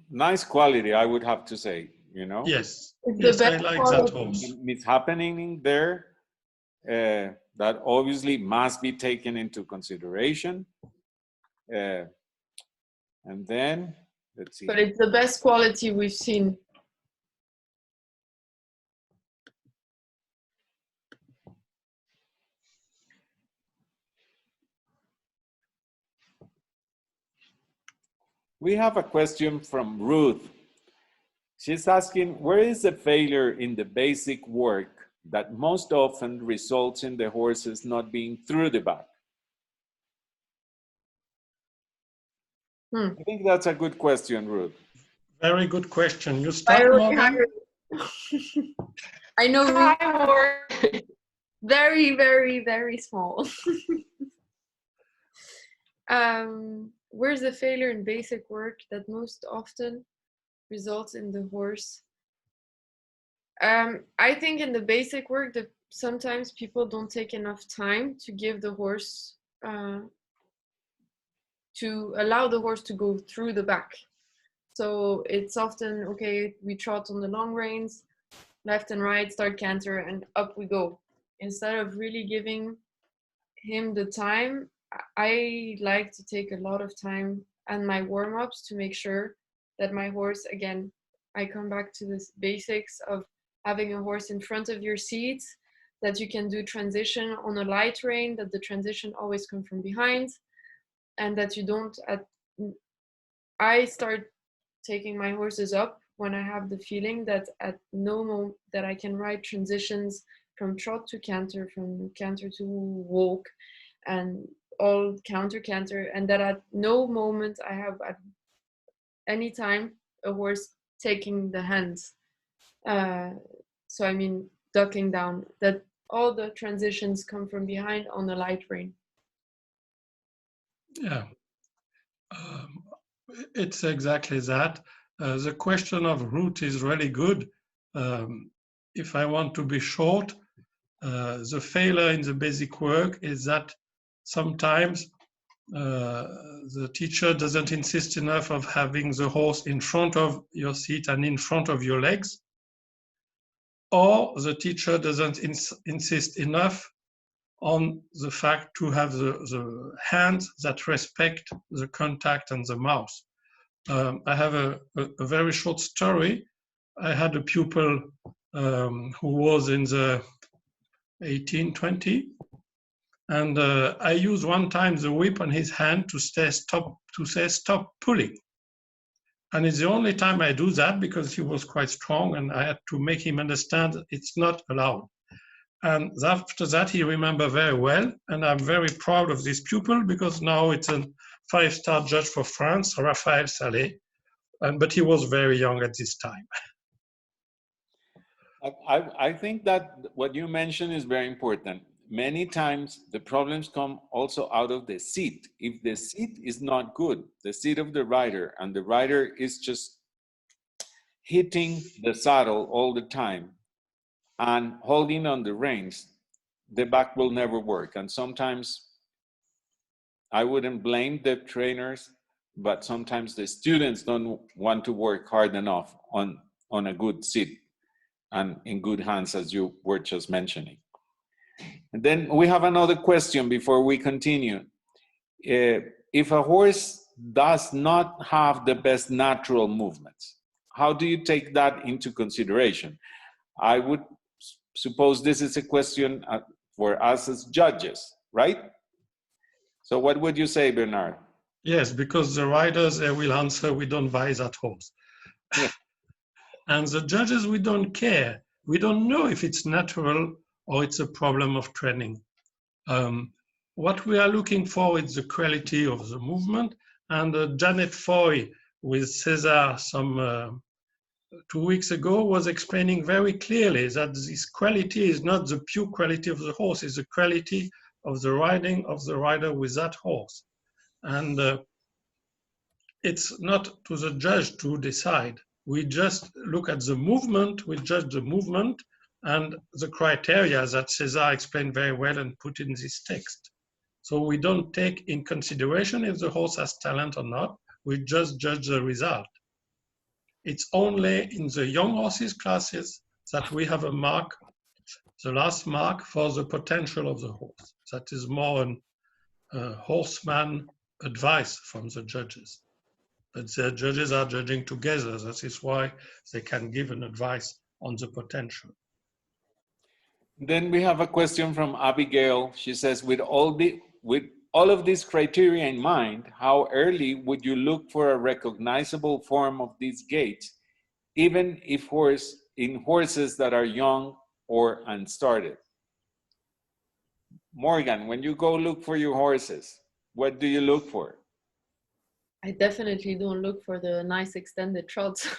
nice quality, I would have to say, you know? Yes, Yes, I like that horse. It's happening there. That obviously must be taken into consideration. And then, let's see. But it's the best quality we've seen. We have a question from Ruth. She's asking, where is the failure in the basic work that most often results in the horses not being through the back? I think that's a good question, Ruth. Very good question. You I start, already Maurel? I know. Very, very, very small. Where's the failure in basic work that most often results in the horse? I think in the basic work that sometimes people don't take enough time to give the horse, to allow the horse to go through the back. So it's often, okay, we trot on the long reins, left and right, start canter, and up we go. Instead of really giving him the time, I like to take a lot of time and my warm-ups to make sure that my horse, again, I come back to this basics of having a horse in front of your seat, that you can do transition on a light rein, that the transition always come from behind, and that you don't, I start taking my horses up when I have the feeling that at no moment that I can ride transitions from trot to canter, from canter to walk, and all counter canter, and that at no moment I have at any time a horse taking the hands. So I mean ducking down, that all the transitions come from behind on the light rein. Yeah, it's exactly that. The question of route is really good. If I want to be short, the failure in the basic work is that sometimes the teacher doesn't insist enough of having the horse in front of your seat and in front of your legs, or the teacher doesn't insist enough on the fact to have the hands that respect the contact and the mouth. I have a very short story. I had a pupil who was in the 1820, and I used one time the whip on his hand to say stop pulling. And it's the only time I do that because he was quite strong and I had to make him understand it's not allowed. And after that, he remembered very well. And I'm very proud of this pupil because now it's a 5-star judge for France, Raphaël Salé. But he was very young at this time. I think that what you mentioned is very important. Many times the problems come also out of the seat. If the seat is not good, the seat of the rider, and the rider is just hitting the saddle all the time and holding on the reins, the back will never work. And sometimes I wouldn't blame the trainers, but sometimes the students don't want to work hard enough on a good seat and in good hands, as you were just mentioning. And then we have another question before we continue. If a horse does not have the best natural movements, how do you take that into consideration? I would suppose this is a question for us as judges, right? So what would you say, Bernard? Yes, because the riders, they will answer, we don't buy that horse. Yeah. And the judges, we don't care. We don't know if it's natural or it's a problem of training. What we are looking for is the quality of the movement. And Janet Foy with César some 2 weeks ago was explaining very clearly that this quality is not the pure quality of the horse, it's the quality of the riding of the rider with that horse. And it's not to the judge to decide. We just look at the movement, we judge the movement and the criteria that César explained very well and put in this text. So we don't take in consideration if the horse has talent or not, we just judge the result. It's only in the young horses classes that we have a mark, the last mark for the potential of the horse. That is more a horseman advice from the judges. But the judges are judging together. That is why they can give an advice on the potential. Then we have a question from Abigail. She says, with all of these criteria in mind, how early would you look for a recognizable form of these gaits, even if in horses that are young or unstarted? Morgan, when you go look for your horses, what do you look for? I definitely don't look for the nice extended trots.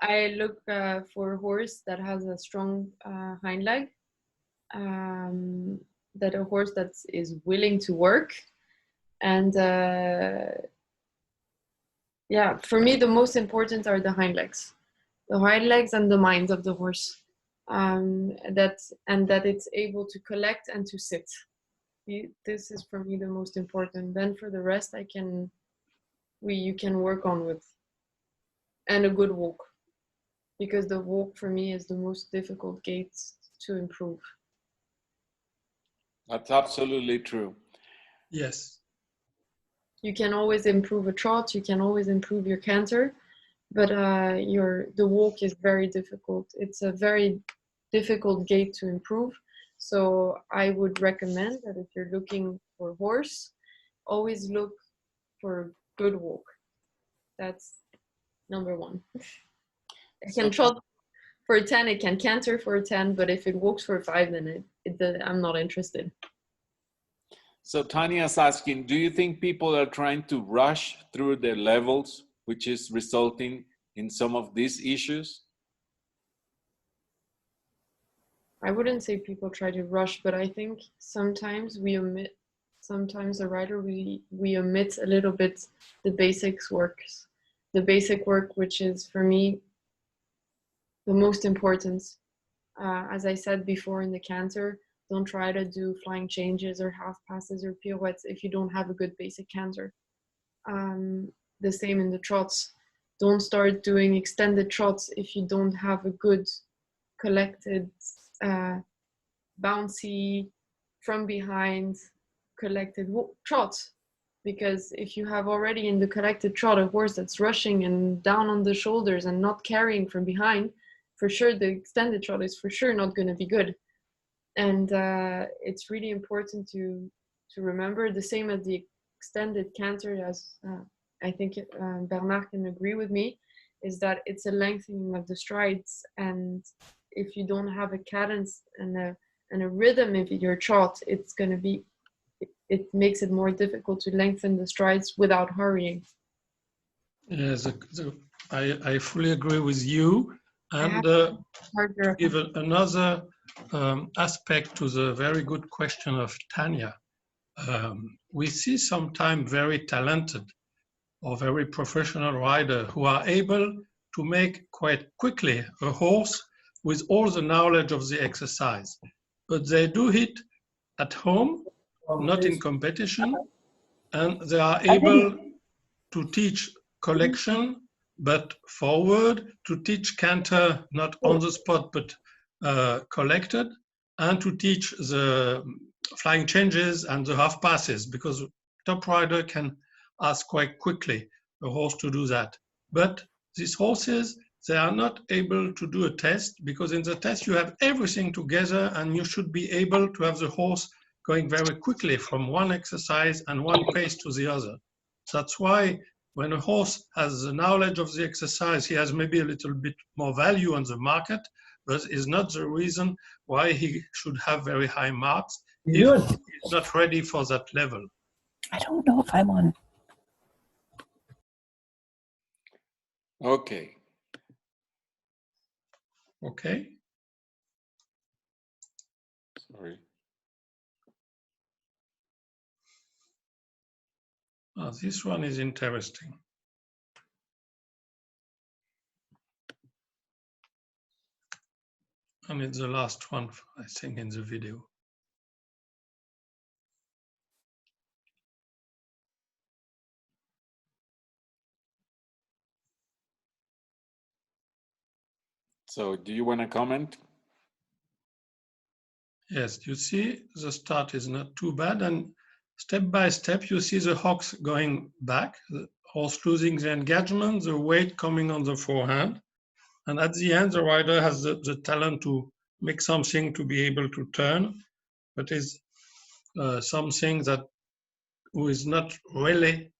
I look for a horse that has a strong hind leg, that a horse that is willing to work. And yeah, for me, the most important are the hind legs and the mind of the horse. That it's able to collect and to sit. This is for me the most important. Then for the rest, you can work on with, and a good walk, because the walk for me is the most difficult gait to improve. That's absolutely true. Yes. You can always improve a trot, you can always improve your canter, but the walk is very difficult. It's a very difficult gait to improve. So I would recommend that if you're looking for a horse, always look for a good walk. That's number one. It can trot for a 10, it can canter for a 10, but if it walks for a 5, then I'm not interested. So Tanya's asking, do you think people are trying to rush through their levels, which is resulting in some of these issues? I wouldn't say people try to rush, but I think sometimes the rider, we omit a little bit the basic work, which is for me the most important. As I said before in the canter, don't try to do flying changes or half passes or pirouettes if you don't have a good basic canter. The same in the trots. Don't start doing extended trots if you don't have a good collected, bouncy, from behind, collected trot. Because if you have already in the collected trot a horse that's rushing and down on the shoulders and not carrying from behind, for sure the extended trot is for sure not going to be good. And it's really important to remember, the same as the extended canter, as I think Bernard can agree with me, is that it's a lengthening of the strides. And if you don't have a cadence and a rhythm in your trot, it makes it more difficult to lengthen the strides without hurrying. Yes, I fully agree with you. And to give another aspect to the very good question of Tanya, we see sometimes very talented or very professional rider who are able to make quite quickly a horse with all the knowledge of the exercise, but they do it at home, not in competition, and they are able to teach collection, but forward, to teach canter, not on the spot, but collected, and to teach the flying changes and the half passes, because top rider can ask quite quickly a horse to do that. But these horses, they are not able to do a test, because in the test you have everything together and you should be able to have the horse going very quickly from one exercise and one pace to the other. That's why when a horse has the knowledge of the exercise, he has maybe a little bit more value on the market, but is not the reason why he should have very high marks if he's not ready for that level. I don't know if I'm on. Okay. Okay. Sorry. Oh, this one is interesting. And it's the last one, I think, in the video. So do you want to comment? Yes, you see the start is not too bad, and step by step you see the hocks going back, the horse losing the engagement, the weight coming on the forehand, and at the end the rider has the talent to make something to be able to turn, but is something that who is not really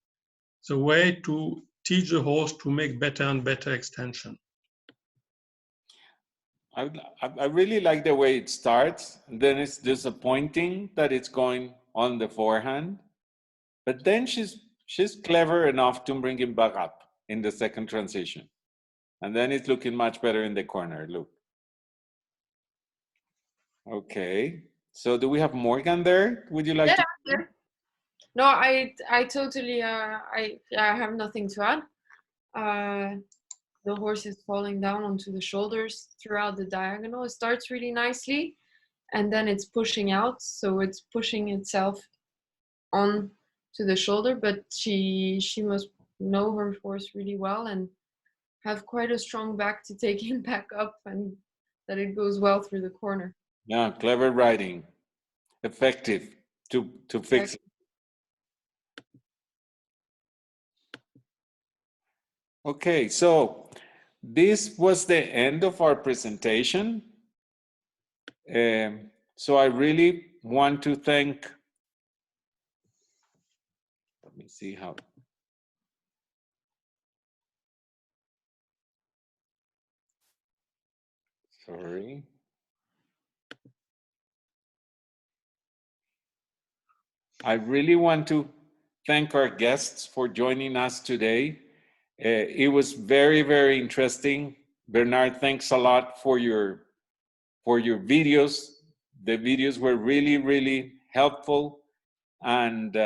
the way to teach the horse to make better and better extension. I really like the way it starts. And then it's disappointing that it's going on the forehand. But then she's clever enough to bring him back up in the second transition. And then it's looking much better in the corner, look. Okay, so do we have Morgan there? Would you like to? Yeah. No, I totally, I have nothing to add. The horse is falling down onto the shoulders throughout the diagonal. It starts really nicely, and then it's pushing out, so it's pushing itself on to the shoulder, but she must know her horse really well and have quite a strong back to take him back up, and that it goes well through the corner. Yeah, clever riding, effective to fix it. Okay, so this was the end of our presentation. So I really want to thank, let me see how. Sorry. I really want to thank our guests for joining us today. It was very, very interesting. Bernard, thanks a lot for your videos. The videos were really, really helpful. And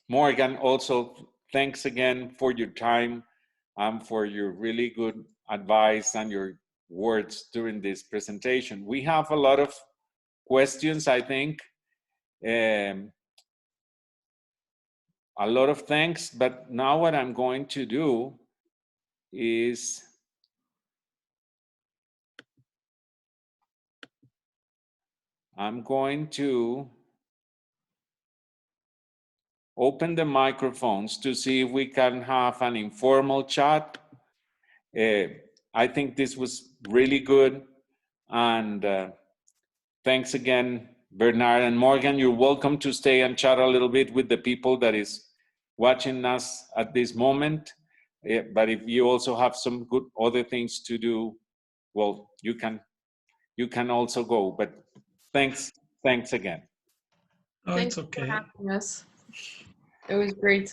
Morgan, also, thanks again for your time and for your really good advice and your words during this presentation. We have a lot of questions, I think. A lot of thanks, but now what I'm going to do is I'm going to open the microphones to see if we can have an informal chat. I think this was really good, and thanks again, Bernard and Morgan. You're welcome to stay and chat a little bit with the people that is watching us at this moment. But if you also have some good other things to do, well, you can also go. But thanks again. Oh, Thanks it's okay. for having us. It was great.